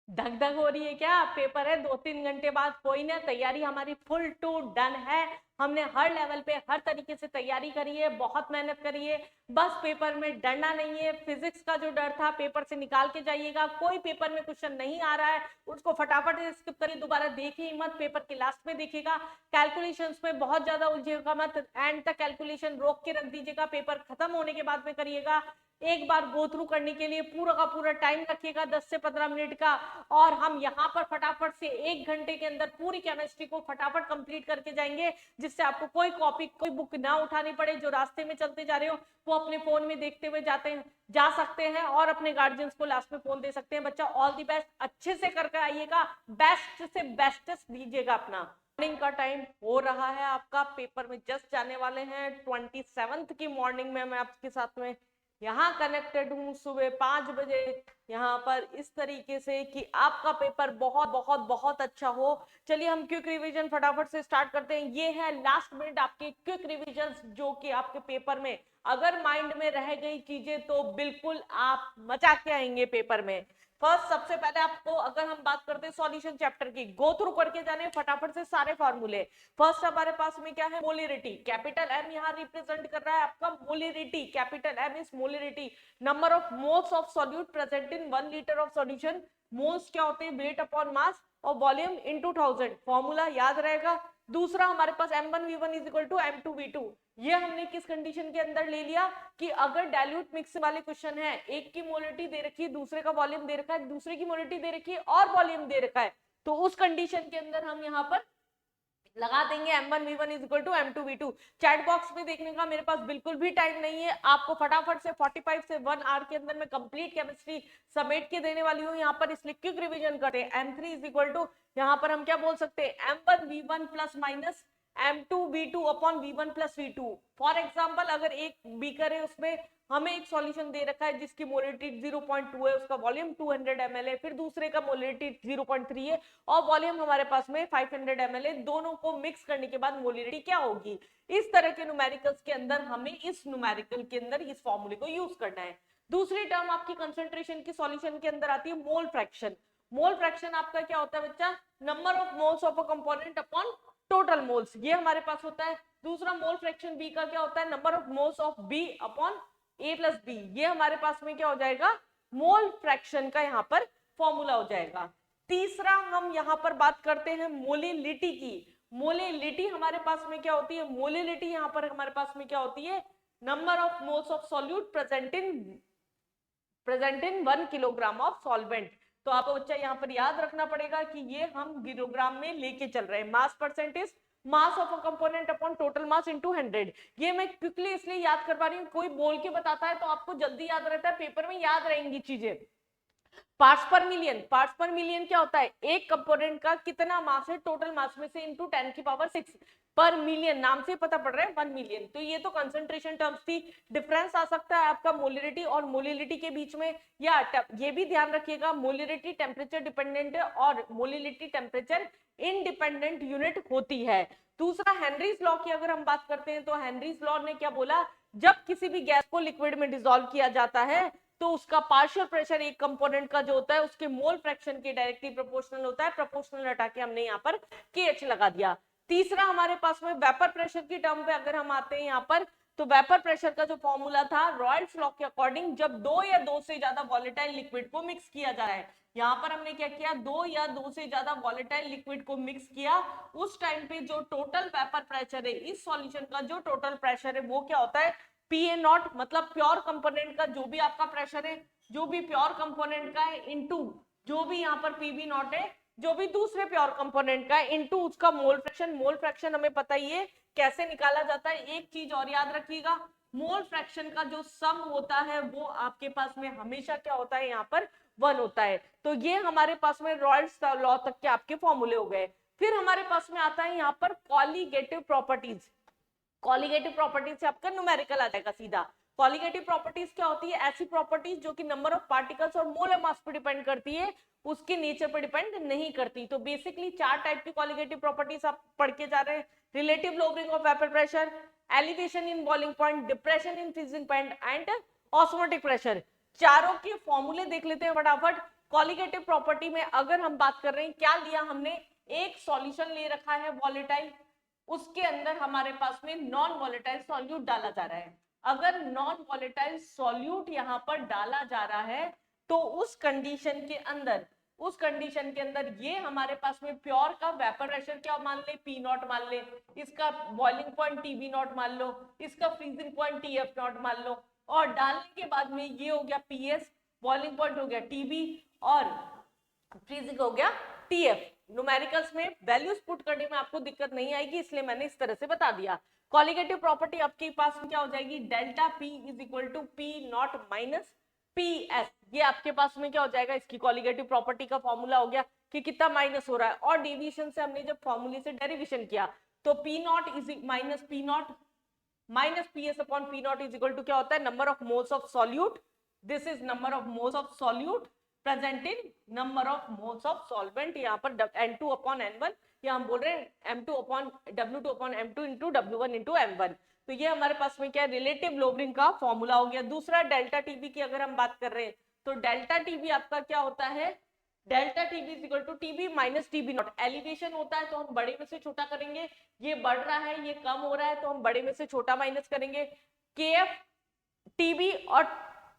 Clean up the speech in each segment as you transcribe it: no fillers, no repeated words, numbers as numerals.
धक धक हो रही है क्या? पेपर है 2-3 घंटे बाद, कोई ना, तैयारी हमारी फुल टू डन है। हमने हर लेवल पे हर तरीके से तैयारी करी है, बहुत मेहनत करी है। बस पेपर में डरना नहीं है। फिजिक्स का जो डर था पेपर से निकाल के जाइएगा। कोई पेपर में क्वेश्चन नहीं आ रहा है उसको फटाफट स्किप करिए, दोबारा देखिए मत, पेपर के लास्ट में देखिएगा। कैलकुलेशंस में बहुत ज्यादा उलझिएगा मत, एंड तक कैलकुलेशन रोक के रख दीजिएगा, पेपर खत्म होने के बाद में करिएगा। एक बार गो थ्रू करने के लिए पूरा का पूरा टाइम रखिएगा, 10 से 15 मिनट का। और हम यहाँ पर फटाफट से 1 घंटे के अंदर पूरी केमिस्ट्री को फटाफट कंप्लीट करके जाएंगे, जिससे आपको कोई कॉपी कोई बुक ना उठानी पड़े। जो रास्ते में चलते जा रहे हो वो अपने फोन में देखते हुए जा सकते हैं, और अपने गार्जियंस को लास्ट में फोन दे सकते हैं। बच्चा ऑल दी बेस्ट, अच्छे से करके आइएगा, बेस्ट से बेस्टेस्ट दीजिएगा अपना। मॉर्निंग का टाइम हो रहा है आपका, पेपर में जस्ट जाने वाले हैं। 27 की मॉर्निंग में मैं आपके साथ में यहाँ कनेक्टेड हूँ सुबह 5 बजे, यहाँ पर इस तरीके से कि आपका पेपर बहुत बहुत बहुत अच्छा हो। चलिए हम क्विक रिवीजन फटाफट से स्टार्ट करते हैं। ये है लास्ट मिनट आपके क्विक रिवीजन, जो कि आपके पेपर में अगर माइंड में रह गई चीजें तो बिल्कुल आप मचा के आएंगे पेपर में। फर्स्ट, सबसे पहले आपको अगर हम बात करते हैं सॉल्यूशन चैप्टर की, गो थ्रू करके जाने फटाफट से सारे फॉर्मूले। फर्स्ट हमारे पास में क्या है, मोलिरिटी। कैपिटल एम यहाँ रिप्रेजेंट कर रहा है आपका molarity. Capital M is molarity, number of moles of solute present in 1 litre of solution. Moles क्या होते हैं, वेट अपॉन मास और वॉल्यूम इनटू 1000, फॉर्मूला याद रहेगा। दूसरा हमारे पास m1v1 is equal to m2v2। ये हमने किस कंडीशन के अंदर ले लिया कि अगर डाइल्यूट मिक्स वाले क्वेश्चन है, एक की मोलिटी दे रखी है, दूसरे का वॉल्यूम दे रखा है, दूसरे की मोलिटी दे रखी है और वॉल्यूम दे रखा है, तो उस कंडीशन के अंदर हम यहाँ पर लगा देंगे m1v1 is equal to m2v2। Chat box में देखने का मेरे पास बिल्कुल भी टाइम नहीं है, आपको फटाफट से 45 से 1 आवर के अंदर में कंप्लीट केमिस्ट्री समेट के देने वाली हूँ यहाँ पर, इसलिए क्विक रिवीजन करते हैं। m3 इज इक्वल टू, यहाँ पर हम क्या बोल सकते हैं, m1v1 plus minus m2v2 upon v1 plus v2। For example अगर एक बीकर है, उसमें हमें एक सॉल्यूशन दे रखा है जिसकी मोलिटी 0.2 है, उसका वॉल्यूम 200 ml है, फिर दूसरे का मोलिटी 0.3 है और वॉल्यूम हमारे पास में 500 ml है। दोनों को मिक्स करने के बाद मोलिटी क्या होगी, इस तरह के न्यूमेरिकल्स के अंदर हमें इस न्यूमेरिकल के अंदर इस फॉर्मूले को यूज करना है। दूसरी टर्म आपकी कंसंट्रेशन की सॉल्यूशन के अंदर आती है मोल फ्रैक्शन। मोल फ्रैक्शन आपका क्या होता है बच्चा, number of moles of a component upon total moles, ये हमारे पास होता है। दूसरा मोल फ्रैक्शन बी का क्या होता है, number of moles of B upon A plus B, ये हमारे पास में क्या हो जाएगा, मोल फ्रैक्शन का यहाँ पर फॉर्मूला हो जाएगा। तीसरा हम यहाँ पर बात करते हैं मोलिलिटी की। मोलिलिटी हमारे पास में क्या होती है, मोलिलिटी यहाँ पर हमारे पास में क्या होती है, number of moles of solute present in 1 kilogram of solvent. तो आपको बच्चा यहाँ पर याद रखना पड़ेगा कि ये हम किलोग्राम में लेके चल रहे हैं। Mass percentage, mass of a component upon total mass into 100। ये मैं क्विकली इसलिए याद करवा रही हूँ, कोई बोल के बताता है तो आपको जल्दी याद रहता है, पेपर में याद रहेंगी चीजें। पार्ट्स पर मिलियन, पार्ट्स पर मिलियन क्या होता है, एक कंपोनेंट का कितना मास है टोटल मास में से इनटू 10⁶ पर मिलियन, नाम से पता पड़ रहा है 1 मिलियन। तो ये तो कंसंट्रेशन टर्म्स थी। डिफरेंस आ सकता है आपका मोलिरिटी और मोलिलिटी के बीच में, या ये भी ध्यान रखिएगा मोलिरिटी टेम्परेचर डिपेंडेंट है और मोलिलिटी टेम्परेचर इंडिपेंडेंट यूनिट होती है। दूसरा हेनरीज लॉ की अगर हम बात करते हैं तो हेनरीज लॉ ने क्या बोला, जब किसी भी गैस को लिक्विड में डिसॉल्व किया जाता है तो उसका पार्शियल प्रेशर एक कंपोनेंट का जो होता है उसके मोल फ्रैक्शन के डायरेक्टली प्रोपोर्शनल होता है। प्रोपोर्शनल हटा के हमने यहाँ पर KH लगा दिया। तीसरा हमारे पास में वेपर प्रेशर की टर्म पे अगर हम आते हैं यहाँ पर, तो वेपर प्रेशर का जो फॉर्मूला था रॉयल्स लॉ के अकॉर्डिंग, जब 2 या 2 से ज्यादा वॉलेटाइल लिक्विड को मिक्स किया जा रहा है, यहाँ पर हमने क्या किया, 2 या 2 से ज्यादा वॉलेटाइल लिक्विड को मिक्स किया, उस टाइम पे जो टोटल वेपर प्रेशर है इस सॉल्यूशन का, जो टोटल प्रेशर है वो क्या होता है, PA0, मतलब प्योर कंपोनेंट का जो भी आपका प्रेशर है, जो भी प्योर कंपोनेंट का है, इनटू जो भी यहाँ पर PB0 है, जो भी दूसरे प्योर कंपोनेंट का है, इनटू उसका मोल फ्रैक्शन। मोल फ्रैक्शन हमें पता ही है कैसे निकाला जाता है। एक चीज और याद रखिएगा, मोल फ्रैक्शन का जो सम होता है वो आपके पास में हमेशा क्या होता है, यहाँ पर 1 होता है। तो ये हमारे पास में रॉयल्स लॉ तक के आपके फॉर्मूले हो गए। फिर हमारे पास में आता है यहाँ पर कॉलीगेटिव प्रॉपर्टीज। कॉलीगेटिव प्रॉपर्टीज से आपका न्यूमेरिकल आ जाएगा सीधा। कॉलीगेटिव प्रॉपर्टीज क्या होती है, ऐसी प्रॉपर्टीज जो कि नंबर ऑफ पार्टिकल्स और मोलर मास पे डिपेंड करती है, उसके नेचर पर डिपेंड नहीं करती। तो बेसिकली 4 टाइप की कॉलीगेटिव प्रॉपर्टीज आप पढ़ के जा रहे हैं। Relative lowering of vapour pressure, elevation in boiling point, depression in freezing point and osmotic pressure. चारों के फॉर्मूले देख लेते हैं फटाफट। कॉलिगेटिव प्रॉपर्टी में अगर हम बात कर रहे हैं, क्या लिया हमने, एक सॉल्यूशन ले रखा है वॉलेटाइल, उसके अंदर हमारे पास में नॉन वॉलेटाइल सॉल्यूट डाला जा रहा है। अगर नॉन वॉलेटाइल सॉल्यूट यहाँ पर डाला जा रहा है तो उस कंडीशन के अंदर ये हमारे पास में प्योर का वेपर प्रेशर क्या मान ले, पी नॉट मान ले, इसका बॉइलिंग पॉइंट टीबी नॉट मान लो, इसका फ्रीजिंग पॉइंट टीएफ नॉट मान लो, और डालने के बाद में ये हो गया पीएस, बॉइलिंग पॉइंट हो गया टीबी और फ्रीजिंग हो गया टीएफ। न्यूमेरिकल्स में वैल्यूज पुट करने में आपको दिक्कत नहीं आएगी, इसलिए मैंने इस तरह से बता दिया। कॉलिगेटिव प्रॉपर्टी आपके पास में क्या हो जाएगी, delta P is equal to P not minus P S, ये आपके पास में क्या हो जाएगा, इसकी कॉलिगेटिव प्रॉपर्टी का फॉर्मूला हो गया कि कितना माइनस हो रहा है। और डेविएशन से हमने जब फॉर्मूले से डेरिवेशन किया तो P not is minus P S upon P not is equal to क्या होता है, number of moles of solute, this is number of moles of solute present in number of moles of solvent, यहाँ पर N2 upon N1, या हम बोल रहे हैं M2 upon W2 upon M2 into W1 into M1। तो ये हमारे पास में क्या है, रिलेटिव लोबरिंग का फॉर्मूला हो गया। दूसरा डेल्टा टीबी की अगर हम बात कर रहे हैं तो डेल्टा टीबी आपका क्या होता है, delta TB is equal to TB minus TB not. Elevation होता है तो हम बड़े में से छोटा करेंगे, ये बढ़ रहा है ये कम हो रहा है तो हम बड़े में से छोटा माइनस करेंगे। के एफ टीबी और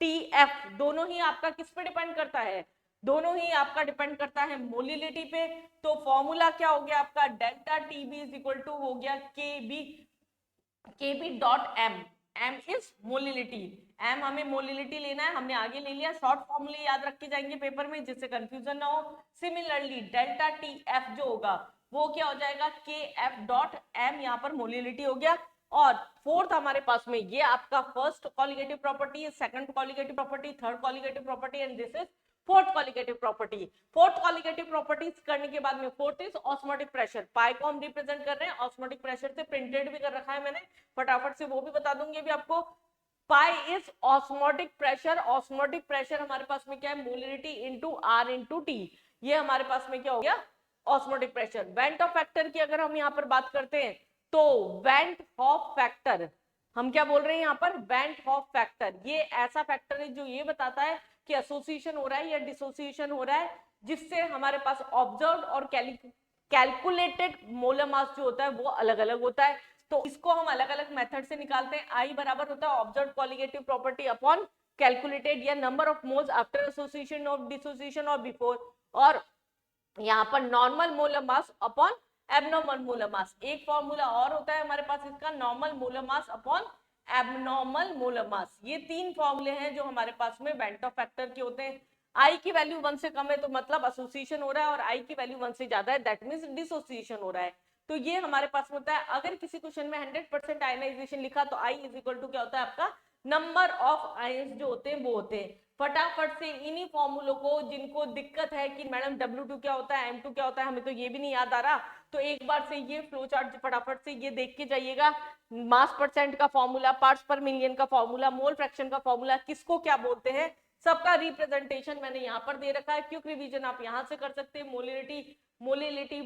टीएफ दोनों ही आपका किस पे डिपेंड करता है, दोनों ही आपका डिपेंड करता है मोलिलिटी पे। तो फॉर्मूला क्या हो गया आपका, delta TB is equal to हो गया KB dot M, M is molality, M हमें मोलिलिटी लेना है, हमने आगे ले लिया, शॉर्ट फॉर्मूले याद रख के जाएंगे पेपर में जिससे कंफ्यूजन ना हो। सिमिलरली डेल्टा टी एफ जो होगा वो क्या हो जाएगा, के एफ डॉट एम, यहाँ पर मोलिलिटी हो गया। और फोर्थ हमारे पास में ये आपका फर्स्ट कॉलिगेटिव प्रॉपर्टी है, second colligative property, third colligative property and this is fourth colligative property. Fourth colligative property करने के बाद में फोर्थ इज ऑस्मोटिक प्रेशर, पाई को हम रिप्रेजेंट कर रहे हैं ऑस्मोटिक प्रेशर से, प्रिंटेड भी कर रखा है मैंने, फटाफट से वो भी बता दूंगी अभी आपको। Pi is osmotic pressure, osmotic pressure हमारे पास में क्या है, molality into R into T, ये हमारे पास में क्या हो गया, osmotic pressure. Van't Hoff factor की अगर हम यहाँ पर बात करते हैं तो वेंट ऑफ फैक्टर, हम क्या बोल रहे हैं यहाँ पर, वेंट ऑफ फैक्टर, ये ऐसा फैक्टर है जो ये बताता है कि एसोसिएशन हो रहा है या डिसोसिएशन हो रहा है, जिससे हमारे पास ऑब्जर्व्ड और कैलकुलेटेड मोलर मास जो होता है वो अलग अलग होता है। तो इसको हम अलग अलग मेथड से निकालते हैं। आई बराबर होता है observed colligative property upon calculated या number of moles after association of dissociation और बिफोर, और यहाँ पर normal molar mass upon abnormal molar mass. एक फॉर्मूला और होता है हमारे पास इसका, normal molar mass upon abnormal molar mass. ये तीन फॉर्मूले हैं जो हमारे पास में वेंट ऑफ फैक्टर के होते हैं। आई की वैल्यू 1 से कम है तो मतलब एसोसिएशन हो रहा है, और आई की वैल्यू 1 से ज्यादा है दैट मींस डिसोसिएशन हो रहा है। तो ये हमारे पास होता है। अगर किसी क्वेश्चन में 100% आयनाइजेशन लिखा तो आई इज इक्वल टू क्या होता है आपका, नंबर ऑफ आयंस जो होते हैं वो होते हैं। फटाफट से इन्हीं फॉर्मूलों को, जिनको दिक्कत है कि मैडम W2 क्या होता है, M2 क्या होता है, हमें तो ये भी नहीं याद आ रहा, तो एक बार से ये फ्लो चार्ट फटाफट से ये देख के जाइएगा। मास परसेंट का फॉर्मूला, पार्ट्स पर मिलियन का फॉर्मूला, मोल फ्रैक्शन का फॉर्मूला, किसको क्या बोलते हैं, सबका रिप्रेजेंटेशन मैंने यहाँ पर दे रखा है। क्विक रिवीजन आप यहाँ से कर सकते हैं। मोलिलिटी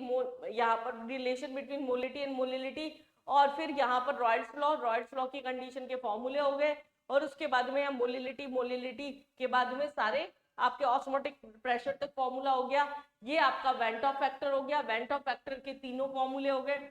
यहाँ पर relation between molality and molality, और फिर यहाँ पर रॉयड्स लॉ की कंडीशन के फॉर्मूले हो गए, और उसके बाद में हम मोलिलिटी के बाद में सारे आपके ऑस्मोटिक प्रेशर तक फॉर्मूला हो गया। ये आपका वेंट ऑफ फैक्टर हो गया, वेंट ऑफ फैक्टर के तीनों फॉर्मूले हो गए।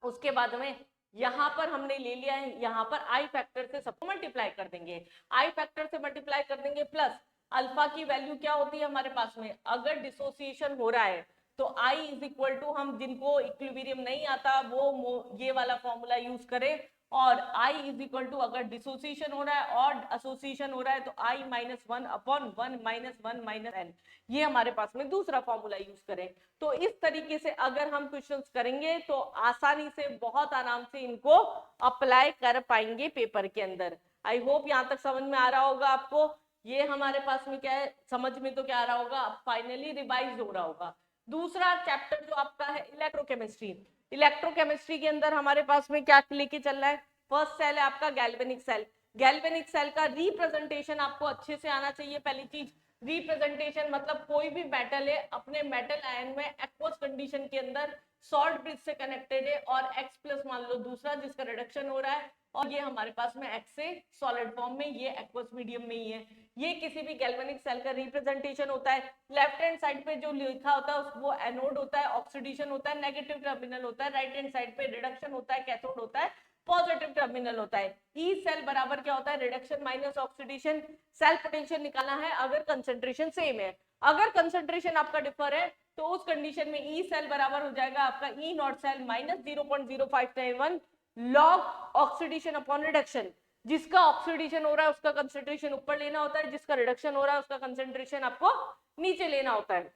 उसके बाद में यहाँ पर हमने ले लिया है, यहाँ पर आई फैक्टर से सबको मल्टीप्लाई कर देंगे, आई फैक्टर से मल्टीप्लाई कर देंगे, प्लस अल्फा की वैल्यू क्या होती है हमारे पास में, अगर डिसोसिएशन हो रहा है तो आई इज इक्वल टू, हम जिनको इक्विलिब्रियम नहीं आता वो ये वाला फॉर्मूला यूज करें, और I इज इक्वल टू, अगर डिसोसिएशन हो रहा है और एसोसिएशन हो रहा है तो I minus 1 upon 1 minus 1 minus n, ये हमारे पास में दूसरा फॉर्मूला यूज करें। तो इस तरीके से अगर हम क्वेश्चंस करेंगे तो आसानी से, बहुत आराम से इनको अप्लाई कर पाएंगे पेपर के अंदर। आई होप यहाँ तक समझ में आ रहा होगा आपको। ये हमारे पास में क्या है, समझ में तो क्या आ रहा होगा, अब फाइनली रिवाइज हो रहा होगा। दूसरा चैप्टर जो आपका है इलेक्ट्रोकेमिस्ट्री, इलेक्ट्रोकेमिस्ट्री के अंदर हमारे पास में क्या लेके चल रहा है, फर्स्ट सेल है आपका गैल्वेनिक सेल। गैल्वेनिक सेल का रिप्रेजेंटेशन आपको अच्छे से आना चाहिए। पहली चीज, रिप्रेजेंटेशन मतलब कोई भी मेटल है अपने मेटल आयन में एक्वस कंडीशन के अंदर सॉल्ट ब्रिज से कनेक्टेड है, और X प्लस मान लो दूसरा जिसका रिडक्शन हो रहा है, और ये हमारे पास में X से सॉलिड फॉर्म में, ये एक्वस मीडियम में ही है। ये किसी भी गैल्वेनिक सेल का रिप्रेजेंटेशन होता है। लेफ्ट हैंड साइड पे जो लिखा होता है वो एनोड होता है, ऑक्सीडेशन होता है, नेगेटिव टर्मिनल होता है। राइट हैंड साइड पे रिडक्शन होता है, कैथोड होता है, पॉजिटिव टर्मिनल होता है। ई सेल बराबर क्या होता है, reduction minus oxidation. Cell potential निकालना है अगर कंसेंट्रेशन सेम है। अगर कंसेंट्रेशन आपका डिफर है तो उस कंडीशन में ई सेल बराबर हो जाएगा आपका E not cell minus 0.0591 log oxidation upon reduction. जिसका ऑक्सीडेशन हो रहा है उसका कंसेंट्रेशन ऊपर लेना होता है, जिसका रिडक्शन हो रहा है उसका कंसेंट्रेशन आपको नीचे लेना होता है।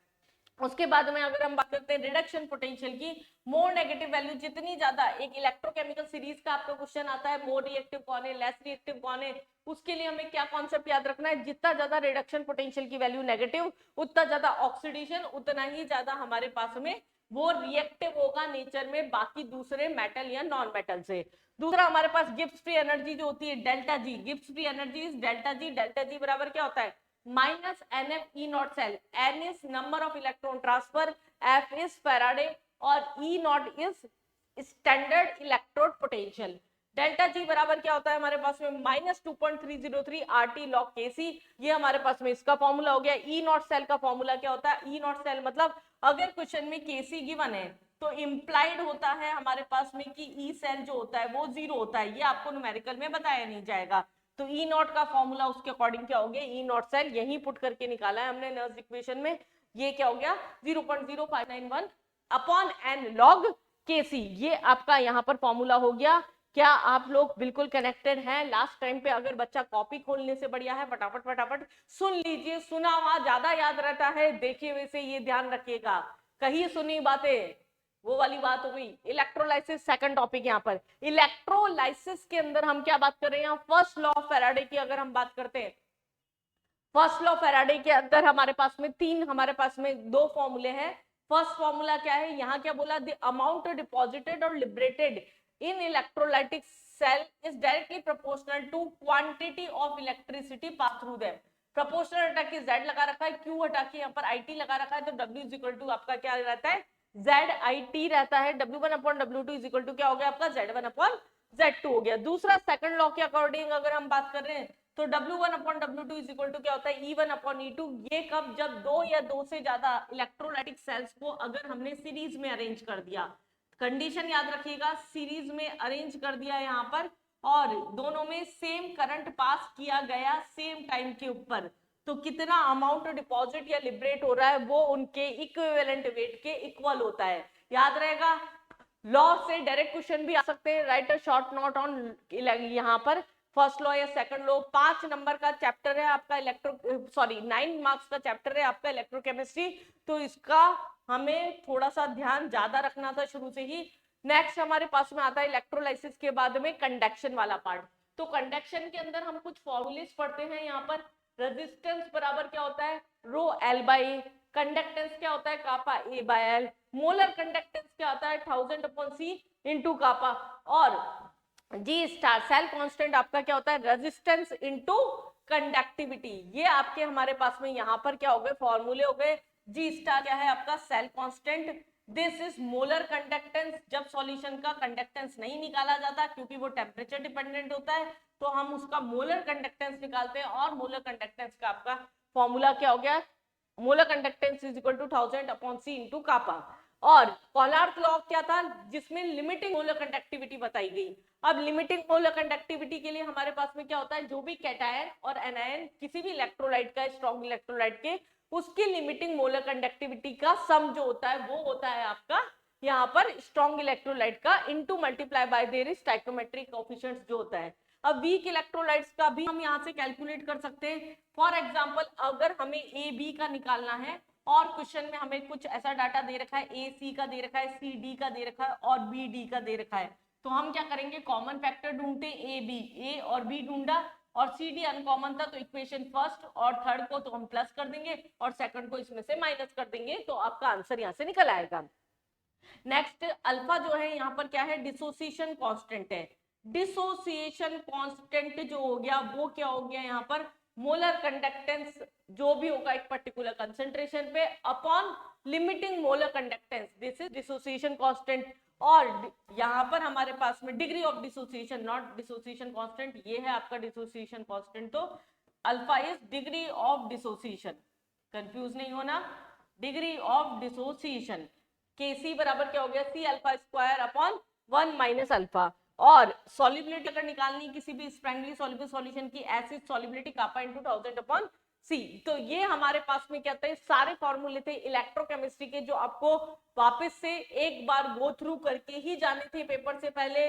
उसके बाद में अगर हम बात करते हैं रिडक्शन पोटेंशियल की, मोर नेगेटिव वैल्यू जितनी ज्यादा, एक इलेक्ट्रोकेमिकल सीरीज का आपका क्वेश्चन आता है, मोर रिएक्टिव कौन है, लेस रिएक्टिव कौन है, उसके लिए हमें क्या कॉन्सेप्ट याद रखना है, जितना ज्यादा रिडक्शन पोटेंशियल की वैल्यू नेगेटिव, उतना ज्यादा ऑक्सीडेशन, उतना ही ज्यादा हमारे पास में वो रिएक्टिव होगा नेचर में बाकी दूसरे मेटल या नॉन मेटल से। दूसरा हमारे पास गिब्स फ्री एनर्जी जो होती है delta G, Gibbs free energy is delta G. Delta G बराबर क्या होता है, minus n F E not cell, n is number of electron transfer, F is Faraday और E not is standard electrode potential. Delta G बराबर क्या होता है हमारे पास में माइनस 2.303 आरटी लॉग के सी, ये हमारे पास में इसका फॉर्मूला हो गया। ई नॉट सेल का फॉर्मूला क्या होता है, ई नॉट सेल मतलब अगर क्वेश्चन में के सी गिवन है तो इम्प्लाइड होता है हमारे पास में कि ई सेल जो होता है वो 0 होता है, ये आपको न्यूमेरिकल में बताया नहीं जाएगा। तो ई नॉट का फॉर्मूला उसके अकॉर्डिंग क्या हो गया, ई नॉट सेल यही पुट करके निकाला है हमने नर्स इक्वेशन में, ये क्या हो गया 0.0591 अपॉन एन लॉग के सी, ये आपका यहाँ पर फॉर्मूला हो गया। क्या आप लोग बिल्कुल कनेक्टेड हैं? लास्ट टाइम पे अगर बच्चा कॉपी खोलने से बढ़िया है, फटाफट फटाफट सुन लीजिए, सुना हुआ ज्यादा याद रहता है, देखे हुए से ये ध्यान रखिएगा, कहीं सुनी बातें वो वाली बात हो गई। इलेक्ट्रोलाइसिस सेकंड टॉपिक यहाँ पर। इलेक्ट्रोलाइसिस के अंदर हम क्या बात कर रहे हैं, फर्स्ट लॉ ऑफ फैराडे की अगर हम बात करते हैं, फर्स्ट लॉ फैराडे के अंदर हमारे पास में हमारे पास में दो फॉर्मूले हैं। फर्स्ट फॉर्मूला क्या है, यहाँ क्या बोला, द अमाउंट डिपॉजिटेड और liberated in electrolytic cell is directly proportional to quantity of electricity pass through them. Proportional हटा के Z लगा रखा है, Q हटा के यहाँ पर IT लगा रखा है, तो W इज इक्वल टू आपका क्या रहता है, ZIT रहता है। W1 upon W2 is equal to क्या हो गया आपका Z1 अपॉन Z2 हो गया। दूसरा सेकंड लॉ के अकॉर्डिंग अगर हम बात कर रहे हैं तो W1 upon W2 is equal to क्या होता है, E1 अपॉन E2। ये कब, जब दो या दो से ज्यादा इलेक्ट्रोलाइटिक सेल्स को अगर हमने सीरीज में अरेंज कर दिया, कंडीशन याद रखिएगा, सीरीज में अरेंज कर दिया यहाँ पर और दोनों में सेम करंट पास किया गया सेम टाइम के ऊपर, तो कितना अमाउंट डिपॉजिट या लिबरेट हो रहा है वो उनके इक्विवेलेंट वेट के इक्वल होता है। याद रहेगा, लॉ से डायरेक्ट क्वेश्चन भी आ सकते हैं। Right a short note on यहाँ पर फर्स्ट लॉ या सेकंड लॉ। 5 नंबर का चैप्टर है आपका 9 मार्क्स का चैप्टर है आपका इलेक्ट्रोकेमिस्ट्री, तो इसका हमें थोड़ा सा ध्यान ज्यादा रखना था शुरू से ही। नेक्स्ट हमारे पास में आता है इलेक्ट्रोलाइसिस के बाद में कंडक्शन वाला पार्ट। तो कंडक्शन के अंदर हम कुछ फॉर्मूलेस पढ़ते हैं यहाँ पर। रेजिस्टेंस बराबर क्या होता है, rho L by A. Conductance क्या होता है, कापा ए बाय एल। मोलर कंडक्टेंस क्या होता है, 1000 अपॉन सी इंटू कापा। और जी स्टार सेल कांस्टेंट आपका क्या होता है, रेजिस्टेंस इनटू कंडक्टिविटी। ये आपके हमारे पास में यहाँ पर क्या हो गए, फॉर्मूले हो गए। जी स्टार क्या है आपका, cell constant. This is molar conductance. जब सॉल्यूशन का कंडक्टेंस नहीं निकाला जाता क्योंकि वो टेम्परेचर डिपेंडेंट होता है, तो हम उसका मोलर कंडक्टेंस निकालते हैं और मोलर कंडक्टेंस का आपका फॉर्मूला क्या हो गया, molar conductance is equal to 1000 upon C into kappa. और कॉलार्थ लॉ क्या था, जिसमें लिमिटिंग मोलर कंडक्टिविटी बताई गई। अब लिमिटिंग मोलर कंडक्टिविटी के लिए हमारे पास में क्या होता है, जो भी कैटायन और एनायन किसी भी इलेक्ट्रोलाइट का, स्ट्रॉन्ग इलेक्ट्रोलाइट के, उसकी लिमिटिंग मोलर कंडक्टिविटी का सम जो होता है वो होता है आपका यहाँ पर स्ट्रॉन्ग इलेक्ट्रोलाइट का into multiply by there stoichiometric coefficient जो होता है। अब वीक इलेक्ट्रोलाइट्स का भी हम यहाँ से कैलकुलेट कर सकते हैं। फॉर एग्जांपल अगर हमें ए बी का निकालना है और क्वेश्चन में हमें कुछ ऐसा डाटा दे रखा है, ए सी का दे रखा है, सी डी का दे रखा है और बी डी का दे रखा है, तो हम क्या करेंगे, कॉमन फैक्टर ढूंढते हैं। ए बी, ए और बी ढूंढा और सी डी अनकॉमन था तो इक्वेशन फर्स्ट और थर्ड को तो हम प्लस कर देंगे और सेकंड को इसमें से माइनस कर देंगे, तो आपका आंसर यहाँ से निकल आएगा। नेक्स्ट अल्फा जो है यहाँ पर क्या है, डिसोसिएशन कांस्टेंट है। डिसोसिएशन कांस्टेंट जो हो गया वो क्या हो गया यहाँ पर, मोलर कंडक्टेंस जो भी होगा एक पर्टिकुलर कंसेंट्रेशन पे upon limiting molar conductance, this is dissociation constant. और यहाँ पर हमारे पास में degree of dissociation, not dissociation constant, ये है आपका डिसोसिएशन कांस्टेंट। तो alpha is degree of dissociation, confuse नहीं होना, डिग्री ऑफ डिसोसिएशन। Kc बराबर क्या हो गया, C alpha square upon 1 minus alpha. और सॉल्युबिलिटी अगर निकालनी किसी भी स्प्रैंगली सॉल्युबल सॉल्यूशन की, एसिड सॉल्युबिलिटी कापा इनटू 1000 अपॉन सी। तो ये हमारे पास में क्या थे, सारे फॉर्मूले थे इलेक्ट्रोकेमिस्ट्री के, जो आपको वापस से एक बार गो थ्रू करके ही जाने थे पेपर से पहले।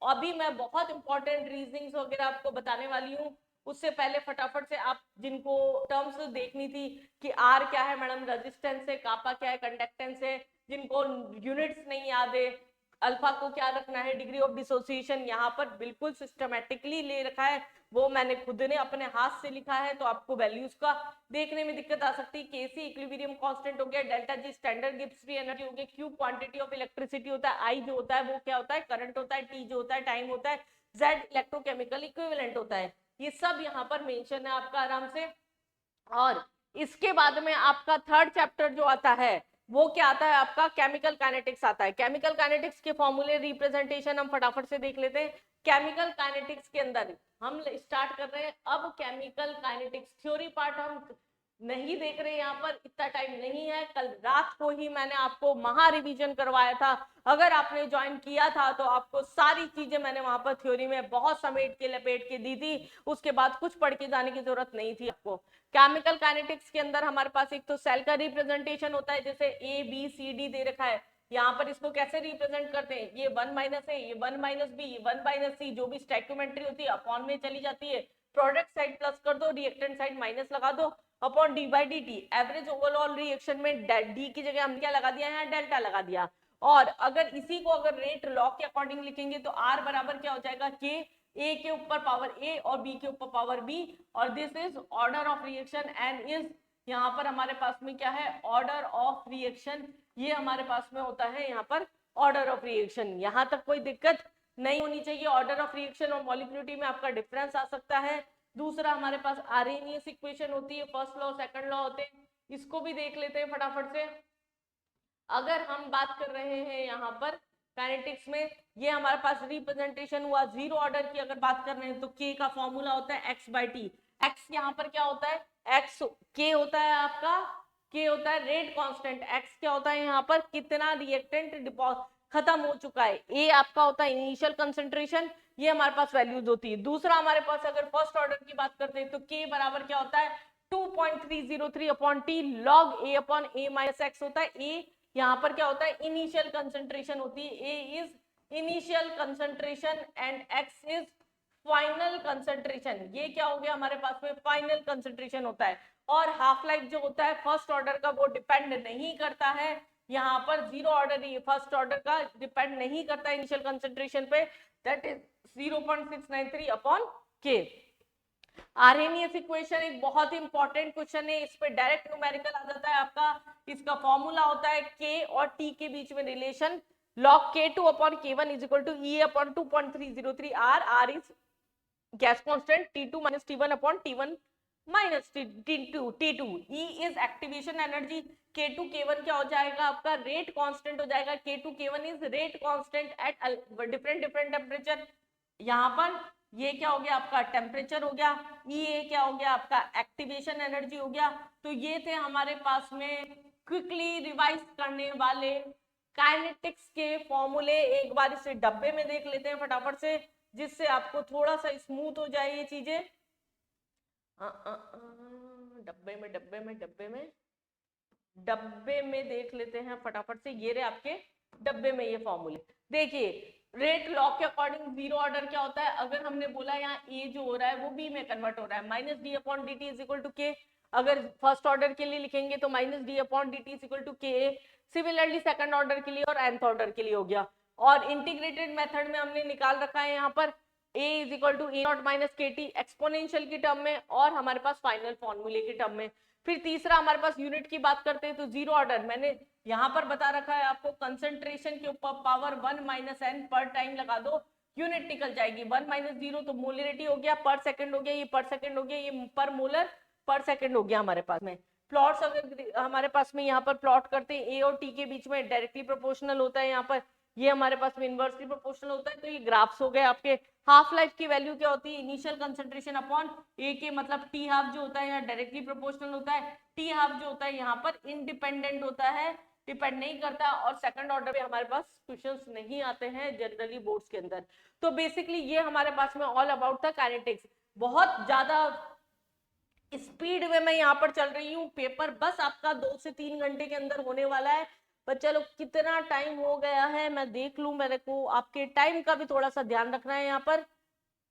अभी मैं बहुत इंपॉर्टेंट रीजनिंग्स वगैरह आपको बताने वाली हूँ, उससे पहले फटाफट से आप जिनको टर्म्स देखनी थी कि आर क्या है मैडम, रेजिस्टेंस है, कापा क्या है, कंडक्टेंस है, जिनको यूनिट्स नहीं याद है, अल्फा को क्या रखना है, डिग्री ऑफ डिसोसिएशन यहाँ पर बिल्कुल सिस्टमैटिकली ले रखा है, वो मैंने खुद ने अपने हाथ से लिखा है, तो आपको वैल्यूज का देखने में दिक्कत आ सकती है। केसी इक्विलिब्रियम कांस्टेंट हो गया, delta G standard Gibbs free energy हो गया, क्यू क्वांटिटी ऑफ इलेक्ट्रिसिटी होता है, आई जो होता है वो क्या होता है, करंट होता है, टी जो होता है टाइम होता है, जेड इलेक्ट्रोकेमिकल इक्विवेलेंट होता है। ये सब यहाँ पर मेंशन है आपका आराम से। और इसके बाद में आपका थर्ड चैप्टर जो आता है वो क्या आता है आपका, केमिकल काइनेटिक्स आता है। केमिकल काइनेटिक्स के फॉर्मूले रिप्रेजेंटेशन हम फटाफट से देख लेते हैं। केमिकल काइनेटिक्स के अंदर हम स्टार्ट कर रहे हैं अब केमिकल काइनेटिक्स थ्योरी पार्ट हम नहीं देख रहे, यहाँ पर इतना टाइम नहीं है। कल रात को ही मैंने आपको महा रिवीजन करवाया था, अगर आपने ज्वाइन किया था तो आपको सारी चीजें मैंने वहां पर थ्योरी में बहुत समेट के लपेट के दी थी, उसके बाद कुछ पढ़ के जाने की जरूरत नहीं थी आपको। केमिकल काइनेटिक्स के अंदर हमारे पास एक तो सेल का रिप्रेजेंटेशन होता है, जैसे ए बी सी डी दे रखा है, यहाँ पर इसको कैसे रिप्रेजेंट करते हैं, ये 1 माइनस है, ये 1 माइनस बी, ये 1 माइनस सी, जो भी स्टैइक्योमेट्री होती है अपॉन में चली जाती है, प्रोडक्ट साइड प्लस कर दो, रिएक्टेंट साइड माइनस लगा दो, upon D by D T. Average overall reaction में डी की जगह हमने क्या लगा दिया, यहाँ डेल्टा लगा दिया। और अगर इसी को अगर रेट लॉ के अकॉर्डिंग लिखेंगे तो आर बराबर क्या हो जाएगा, के, ए के ऊपर पावर ए और बी के ऊपर पावर बी, और this is order of reaction and is, यहाँ पर हमारे पास में क्या है, ऑर्डर ऑफ रिएक्शन, ये हमारे पास में होता है यहाँ पर ऑर्डर ऑफ रिएक्शन। यहाँ तक कोई दिक्कत नहीं होनी चाहिए। ऑर्डर ऑफ रिएक्शन और मॉलिक्यूलरिटी में आपका डिफरेंस आ सकता है। दूसरा हमारे पास आरएनएस इक्वेशन होती है, फर्स्ट लॉ सेकंड लॉ होते हैं, इसको भी देख लेते हैं फटाफट से। अगर हम बात कर रहे हैं यहाँ पर काइनेटिक्स में, ये हमारे पास रिप्रेजेंटेशन हुआ जीरो ऑर्डर की। अगर बात कर रहे हैं तो के का फॉर्मूला होता है एक्स बाई टी। एक्स यहाँ पर क्या होता है, एक्स के होता है आपका, के होता है रेट कांस्टेंट, एक्स क्या होता है यहाँ पर, कितना रिएक्टेंट खत्म हो चुका है, ए आपका होता है इनिशियल कंसेंट्रेशन, ये हमारे पास वैल्यूज होती है। दूसरा हमारे पास अगर फर्स्ट ऑर्डर की बात करते हैं तो के बराबर क्या होता है 2.303 अपॉन टी लॉग ए अपॉन ए माइनस एक्स होता है। ए यहाँ पर क्या होता है, इनिशियल कंसेंट्रेशन होती है, A is initial concentration and X is final concentration. ये क्या हो गया हमारे पास में, फाइनल कंसेंट्रेशन होता है। और हाफ लाइफ जो होता है फर्स्ट ऑर्डर का वो डिपेंड नहीं करता है, यहाँ पर जीरो ऑर्डर ही फर्स्ट ऑर्डर का डिपेंड नहीं करता इनिशियल कंसेंट्रेशन पे, दैट इज 0.693 अपॉन के। आरएनएस इक्वेशन एक बहुत ही इंपॉर्टेंट क्वेश्चन है, इस पे डायरेक्ट न्यूमेरिकल आ जाता है आपका। इसका फॉर्मूला होता है के और टी के बीच में relation, log k2 upon k1 is equal to E upon 2.303 r, r is gas constant, T2 माइनस T1 अपॉन T1 माइनस T2, E is activation energy, K2 K1 क्या हो जाएगा आपका, रेट कांस्टेंट हो जाएगा, K2 K1 is rate constant at different temperature. यहाँ पर ये क्या हो गया आपका टेम्परेचर हो गया, ये क्या हो गया आपका एक्टिवेशन एनर्जी हो गया। तो ये थे हमारे पास में क्विकली रिवाइज करने वाले काइनेटिक्स के फॉर्मूले। एक बार इसे डब्बे में देख लेते हैं फटाफट से, जिससे आपको थोड़ा सा स्मूथ हो जाए ये चीजें। डब्बे में देख लेते हैं फटाफट से। ये रहे आपके डब्बे में ये फॉर्मूले। देखिए रेट लॉ के अकॉर्डिंग जीरो ऑर्डर क्या होता है, अगर हमने बोला यहाँ ए जो हो रहा है वो बी में कन्वर्ट हो रहा है, minus D upon D T is equal to K. अगर फर्स्ट ऑर्डर के लिए लिखेंगे तो minus D upon D T is equal to K. Similarly second order के लिए और nth ऑर्डर के लिए हो गया। और इंटीग्रेटेड मेथड में हमने निकाल रखा है यहाँ पर a is equal to A not minus K T exponential की टर्म में और हमारे पास फाइनल फॉर्मूले की टर्म में। फिर तीसरा हमारे पास यूनिट की बात करते हैं तो जीरो ऑर्डर मैंने यहाँ पर बता रखा है आपको, कंसंट्रेशन के ऊपर पावर 1 माइनस एन पर टाइम लगा दो, यूनिट निकल जाएगी। 1 माइनस 0 तो मोलरिटी हो गया, पर सेकंड हो गया, ये पर सेकंड हो गया, ये पर मोलर पर सेकंड हो गया हमारे पास में। प्लॉट्स अगर हमारे पास में यहाँ पर प्लॉट करते हैं ए और टी के बीच में डायरेक्टली प्रोपोर्शनल होता है, यहाँ पर ये हमारे पास में इनवर्सली प्रोपोर्शनल होता है, तो ये ग्राफ्स हो गए आपके हाफ लाइफ की वैल्यू क्या होती है, इनिशियल कंसंट्रेशन अपॉन ए के, मतलब टी हाफ जो होता है यहाँ डायरेक्टली प्रोपोर्शनल होता है, टी हाफ जो होता है यहाँ पर इंडिपेंडेंट होता है, डिपेंड नहीं करता, और सेकंड ऑर्डर में हमारे पास क्वेश्चंस नहीं आते हैं जनरली बोर्ड्स के अंदर। तो बेसिकली ये हमारे पास में ऑल अबाउट था काइनेटिक्स। बहुत ज्यादा स्पीड में मैं यहाँ पर चल रही हूँ, पेपर बस आपका 2 से 3 घंटे के अंदर होने वाला है, पर चलो कितना टाइम हो गया है मैं देख लूं, मेरे को आपके टाइम का भी थोड़ा सा ध्यान रखना है यहाँ पर।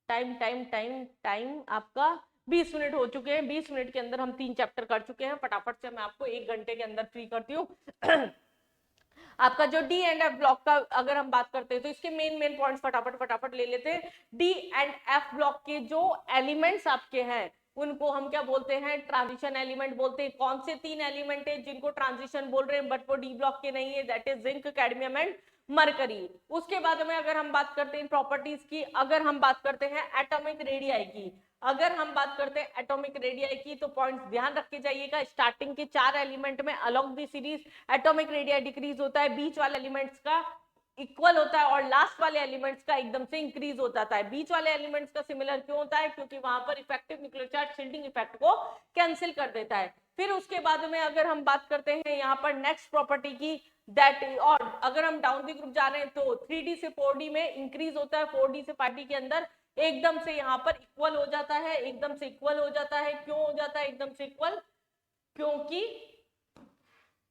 टाइम टाइम टाइम टाइम आपका 20 मिनट हो चुके हैं, 20 मिनट के अंदर हम 3 चैप्टर कर चुके हैं, फटाफट से मैं आपको 1 घंटे के अंदर फ्री करती हूँ। आपका जो डी एंड एफ ब्लॉक का अगर हम बात करते हैं तो इसके मेन पॉइंट्स फटाफट ले लेते हैं। डी एंड एफ ब्लॉक के जो एलिमेंट्स आपके हैं उनको हम क्या बोलते हैं, ट्रांजिशन एलिमेंट बोलते हैं। कौन से 3 एलिमेंट है जिनको ट्रांजिशन बोल रहे हैं बट वो डी ब्लॉक के नहीं है, that is zinc, cadmium and mercury. उसके बाद में अगर हम बात करते हैं प्रॉपर्टीज की, अगर हम बात करते हैं एटॉमिक रेडियाई की, अगर हम बात करते हैं एटॉमिक रेडियाई की तो पॉइंट्स ध्यान रख के जाइएगा। स्टार्टिंग के 4 एलिमेंट में along the series atomic radii decrease होता है, बीच वाले एलिमेंट्स का इक्वल होता है और लास्ट वाले एलिमेंट्स का एकदम से इंक्रीज हो जाता है। बीच वाले एलिमेंट्स का सिमिलर क्यों होता है, क्योंकि वहां पर effective nuclear charge shielding effect को कैंसिल कर देता है। फिर उसके बाद में अगर हम बात करते हैं यहाँ पर नेक्स्ट प्रॉपर्टी की, दैट, और अगर हम डाउन दी ग्रुप जा रहे हैं तो 3D से 4D में इंक्रीज होता है, 4D से 5D के अंदर एकदम से यहाँ पर इक्वल हो जाता है, एकदम से इक्वल हो जाता है। क्यों हो जाता है एकदम से इक्वल, क्योंकि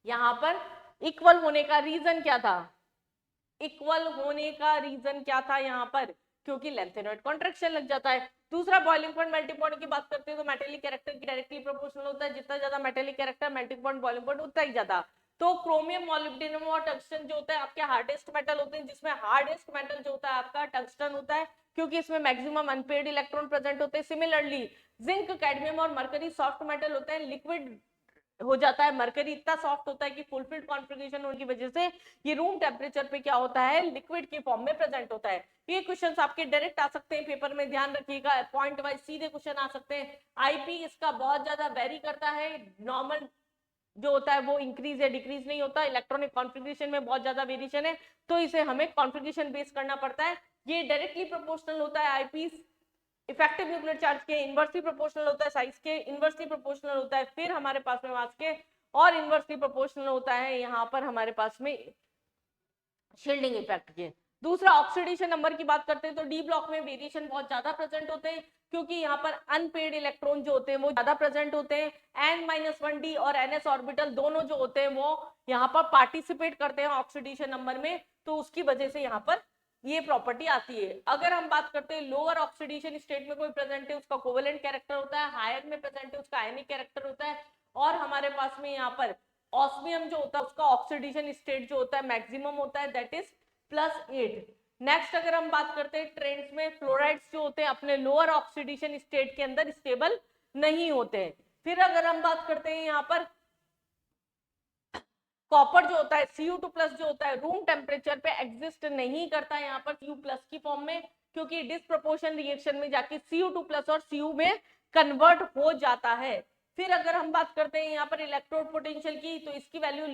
यहाँ पर इक्वल होने का रीजन क्या था, इक्वल होने का रीजन क्या था यहाँ पर, क्योंकि लेंथेनॉइड कॉन्ट्रैक्शन लग जाता है। दूसरा बॉइलिंग पॉइंट मेल्टिंग पॉइंट की बात करते हैं तो मेटेलिक कैरेक्टर की डायरेक्टली प्रोपोर्शनल होता है, जितना ज्यादा metallic character melting point boiling point उतना ही ज्यादा। तो क्रोमियम, मॉलिब्डेनम और टंगस्टन जो होता है आपके हार्डेस्ट मेटल होते हैं, जिसमें हार्डेस्ट मेटल जो होता है आपका टंगस्टन होता है, क्योंकि इसमें मैक्सिमम अनपेयर्ड इलेक्ट्रॉन प्रेजेंट होते हैं। सिमिलरली जिंक, कैडमियम और मरकरी सॉफ्ट मेटल होते हैं, लिक्विड हो जाता है। मरकरी इतना सॉफ्ट होता है कि फुलफिल्ड कॉन्फ़िगरेशन होने की वजह से ये रूम टेम्परेचर पे क्या होता है, लिक्विड के फॉर्म में प्रेजेंट होता है। ये क्वेश्चंस आपके डायरेक्ट आ सकते हैं पेपर में, ध्यान रखिएगा, पॉइंट वाइज सीधे क्वेश्चन आ सकते हैं। आईपी इसका बहुत ज्यादा वेरी करता है, नॉर्मल जो होता है वो इंक्रीज या डिक्रीज नहीं होता, इलेक्ट्रॉनिक कॉन्फ़िगरेशन में बहुत ज्यादा वेरिएशन है, तो इसे हमें कॉन्फ़िगरेशन बेस करना पड़ता है। ये डायरेक्टली प्रोपोर्शनल होता है आईपी, इफेक्टिव न्यूक्लियर चार्ज के इनवर्सली प्रोपोर्शनल होता है, साइज के इनवर्सली प्रोपोर्शनल होता है, फिर हमारे पास में मास के और इनवर्सली प्रोपोर्शनल होता है यहाँ पर हमारे पास में शील्डिंग इफेक्ट के। दूसरा ऑक्सीडेशन नंबर की बात करते हैं तो डी ब्लॉक में वेरिएशन बहुत ज्यादा प्रेजेंट होते हैं, क्योंकि यहाँ पर अनपेड इलेक्ट्रॉन जो होते हैं वो ज्यादा प्रेजेंट होते हैं। n-1d और ns ऑर्बिटल दोनों जो होते हैं वो यहाँ पर पार्टिसिपेट करते हैं ऑक्सीडेशन नंबर में, तो उसकी वजह से यहाँ पर ये प्रॉपर्टी आती है। अगर हम बात करते हैं लोअर ऑक्सीडेशन स्टेट में कोई प्रेजेंट है उसका कोवेलेंट कैरेक्टर होता है, हायर में प्रेजेंट है उसका आयनिक कैरेक्टर होता है, और हमारे पास में यहाँ पर ऑस्मियम जो होता है उसका ऑक्सीडेशन स्टेट जो होता है मैक्सिमम होता है, दैट इज +8। नेक्स्ट अगर हम बात करते हैं ट्रेंड्स में, फ्लोराइड्स जो होते हैं अपने लोअर ऑक्सीडेशन स्टेट के अंदर स्टेबल नहीं होते हैं। फिर अगर हम बात करते हैं यहाँ पर कॉपर जो होता है Cu2+ जो होता है रूम टेम्परेचर पे एग्जिस्ट नहीं करता यहाँ पर Cu+ की फॉर्म में, क्योंकि डिसप्रोपोर्शन रिएक्शन में जाके Cu2+ और Cu में कन्वर्ट हो जाता है। फिर अगर हम बात करते हैं यहाँ पर इलेक्ट्रोड पोटेंशियल की, तो इसकी वैल्यू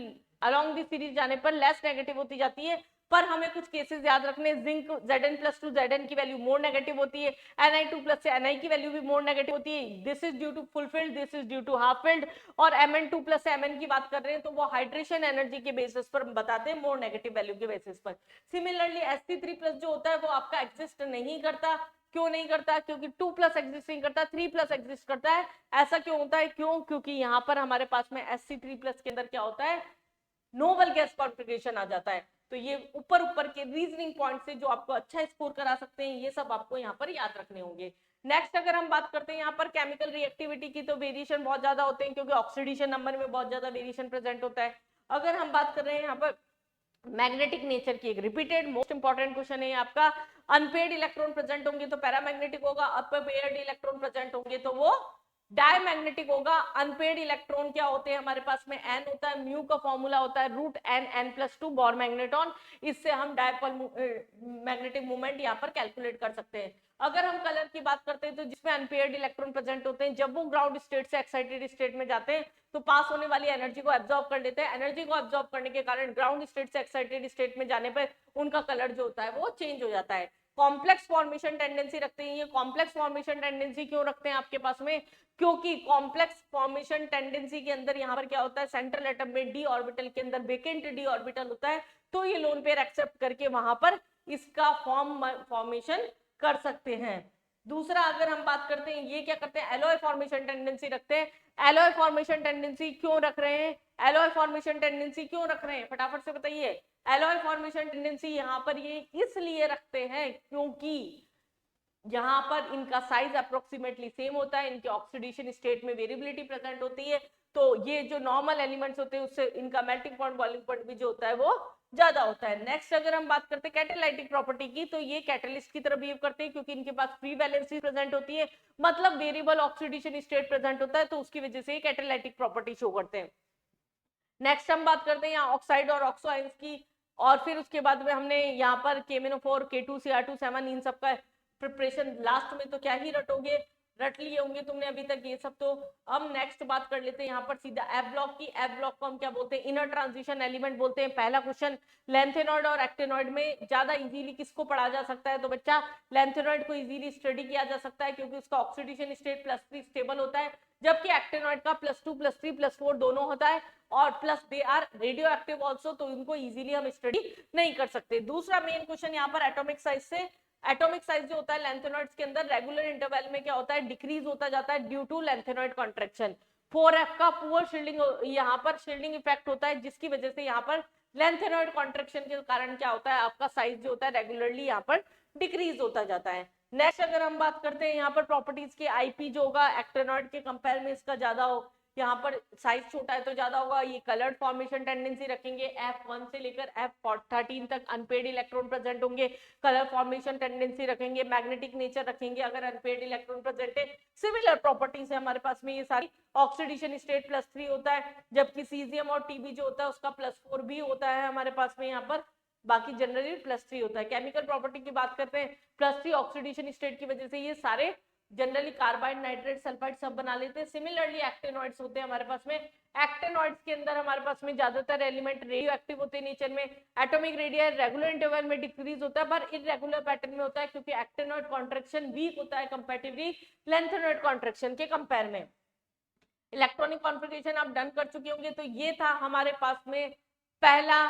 अलोंग दी सीरीज जाने पर लेस नेगेटिव होती जाती है, पर हमें कुछ केसेस याद रखने, जिंक Zn+2 Zn की वैल्यू मोर नेगेटिव होती है, Ni2+ से Ni की वैल्यू भी मोर नेगेटिव होती है, this is due to fulfilled, this is due to half filled. और Mn2+ से Mn की बात कर रहे हैं तो वो हाइड्रेशन एनर्जी के बेसिस पर बताते हैं, मोर नेगेटिव वैल्यू के बेसिस पर। सिमिलरली Sp3+ जो होता है वो आपका एग्जिस्ट नहीं करता, क्यों नहीं करता, क्योंकि 2+ एग्जिस्ट नहीं करता, 3+ एग्जिस्ट करता है। ऐसा क्यों होता है, क्यों, क्योंकि यहाँ पर हमारे पास में Sc3+ के अंदर क्या होता है, नोबल गैस कॉन्फ़िगरेशन आ जाता है। तो ये ऊपर के रीजनिंग पॉइंट से जो आपको अच्छा स्कोर करा सकते हैं, ये सब आपको यहाँ पर याद रखने होंगे। नेक्स्ट अगर हम बात करते हैं यहाँ पर केमिकल रिएक्टिविटी की, तो वेरिएशन बहुत ज्यादा होते हैं, क्योंकि ऑक्सीडेशन नंबर में बहुत ज्यादा वेरिएशन प्रेजेंट होता है। अगर हम बात कर रहे हैं यहाँ पर मैग्नेटिक नेचर की, एक रिपीटेड मोस्ट इंपॉर्टेंट क्वेश्चन है आपका, अनपेयर्ड इलेक्ट्रॉन प्रेजेंट होंगे तो पैरामैग्नेटिक होगा, अनपेयर्ड इलेक्ट्रॉन प्रेजेंट होंगे तो वो डायमैग्नेटिक होगा। अनपेयर्ड इलेक्ट्रॉन क्या होते हैं हमारे पास में, n होता है, म्यू का फॉर्मूला होता है √n+2 बोर मैग्नेटॉन, इससे हम डायपोल मैग्नेटिक मूवमेंट यहाँ पर कैलकुलेट कर सकते हैं। अगर हम कलर की बात करते हैं तो जिसमें अनपेयर्ड इलेक्ट्रॉन प्रेजेंट होते हैं, जब वो ग्राउंड स्टेट से एक्साइटेड स्टेट में जाते हैं तो पास होने वाली एनर्जी को एब्जॉर्ब कर लेते हैं, एनर्जी को एब्जॉर्ब करने के कारण ग्राउंड स्टेट से एक्साइटेड स्टेट में जाने पर उनका कलर जो होता है वो चेंज हो जाता है। कॉम्प्लेक्स फॉर्मेशन टेंडेंसी रखते हैं। ये कॉम्प्लेक्स फॉर्मेशन टेंडेंसी क्यों रखते हैं आपके पास में, क्योंकि कॉम्प्लेक्स फॉर्मेशन टेंडेंसी के अंदर यहाँ पर क्या होता है, सेंट्रल एटम में डी ऑर्बिटल के अंदर वेकेंट डी ऑर्बिटल होता है, तो ये लोन पेयर एक्सेप्ट करके वहां पर इसका फॉर्मेशन कर सकते हैं। दूसरा अगर हम बात करते हैं, ये क्या करते हैं, एलॉय फॉर्मेशन टेंडेंसी रखते हैं। एलॉय फॉर्मेशन टेंडेंसी क्यों रख रहे हैं, एलॉय फॉर्मेशन टेंडेंसी क्यों रख रहे हैं, फटाफट से बताइए। एलॉय फॉर्मेशन टेंडेंसी यहाँ पर ये इसलिए रखते हैं क्योंकि यहाँ पर इनका साइज अप्रोक्सीमेटली सेम होता है, इनके ऑक्सीडेशन स्टेट में वेरिएबिलिटी प्रेजेंट होती है, तो ये जो नॉर्मल एलिमेंट्स होते हैं उससे इनका मेल्टिंग पॉइंट बॉइलिंग पॉइंट भी जो होता है वो ज्यादा होता है। नेक्स्ट अगर हम बात करते हैं कैटालाइटिक प्रॉपर्टी की, तो ये कैटलिस्ट की तरह बिहेव करते हैं क्योंकि इनके पास फ्री वैलेंसी प्रेजेंट होती है, मतलब वेरिएबल ऑक्सीडेशन स्टेट प्रेजेंट होता है, तो उसकी वजह से कैटालाइटिक प्रॉपर्टी शो करते हैं। नेक्स्ट हम बात करते हैं यहाँ ऑक्साइड और ऑक्सो आयंस की, और फिर उसके बाद में हमने यहाँ पर KMnO4 K2 Cr2 in सब का प्रिपरेशन लास्ट में तो क्या ही रटोगे, रट लिए होंगे तुमने अभी तक ये सब। तो अब नेक्स्ट बात कर लेते हैं यहाँ पर सीधा एफ ब्लॉक की। एफ ब्लॉक को हम क्या बोलते हैं, इनर ट्रांजिशन एलिमेंट बोलते हैं। पहला क्वेश्चन लेंथेनॉइड और एक्टेनॉइड में ज्यादा इजीली किसको पढ़ा जा सकता है, तो बच्चा लेंथेनॉइड को इजीली स्टडी किया जा सकता है क्योंकि उसका ऑक्सीडेशन स्टेट +3 स्टेबल होता है, जबकि एक्टेनॉइड का +2 +3 +4 दोनों होता है, और plus they are radioactive also, तो इनको इजीली हम स्टडी नहीं कर सकते। दूसरा मेन क्वेश्चन यहाँ पर एटॉमिक साइज से। एटॉमिक साइज जो होता है लेंथेनॉइड्स के अंदर रेगुलर इंटरवल में क्या होता है, डिक्रीज होता जाता है due to lanthanoid contraction. 4f का पुअर शील्डिंग, यहाँ पर शील्डिंग इफेक्ट होता है जिसकी वजह से यहाँ पर लेंथेनॉइड कॉन्ट्रैक्शन के कारण क्या होता है, आपका साइज जो होता है रेगुलरली यहाँ पर डिक्रीज होता जाता है। नेक्स्ट अगर हम बात करते हैं यहाँ पर प्रॉपर्टीज के, आईपी जो होगा एक्टेनॉइड के कंपेयर में इसका ज्यादा हो, यहाँ पर साइज छोटा है तो ज्यादा होगा। ये कलर्ड फॉर्मेशन टेंडेंसी रखेंगे, F1 से लेकर F13 तक अनपेड इलेक्ट्रॉन प्रेजेंट होंगे, कलर फॉर्मेशन टेंडेंसी रखेंगे, मैग्नेटिक नेचर रखेंगे अगर अनपेड इलेक्ट्रॉन प्रेजेंट है। सिमिलर प्रॉपर्टीज है हमारे पास में ये सारी। ऑक्सीडेशन स्टेट +3 होता है, जबकि सीजियम और टीबी जो होता है उसका +4 भी होता है हमारे पास में यहाँ पर, बाकी जनरली +3 होता है। केमिकल प्रॉपर्टी की बात करते हैं, +3 ऑक्सीडेशन स्टेट की वजह से ये सारे जनरली कार्बाइड नाइट्रेट सल्फाइड सब बना लेते हैं। सिमिलरली एक्टेनॉइड्स होते हैं हमारे पास में। एक्टेनॉइड्स के अंदर हमारे पास में ज्यादातर एलिमेंट रेडियो एक्टिव होते हैं नेचर में। एटॉमिक रेडियस रेगुलर इंटरवल में डिक्रीज होता है पर इरेगुलर पैटर्न में होता है क्योंकि एक्टेनॉइड कॉन्ट्रैक्शन वीक होता है कंपैरेटिवली लेंथेनॉइड कॉन्ट्रैक्शन के कंपेयर में। इलेक्ट्रॉनिक कॉन्फ़िगरेशन आप डन कर चुके होंगे। तो ये था हमारे पास में पहला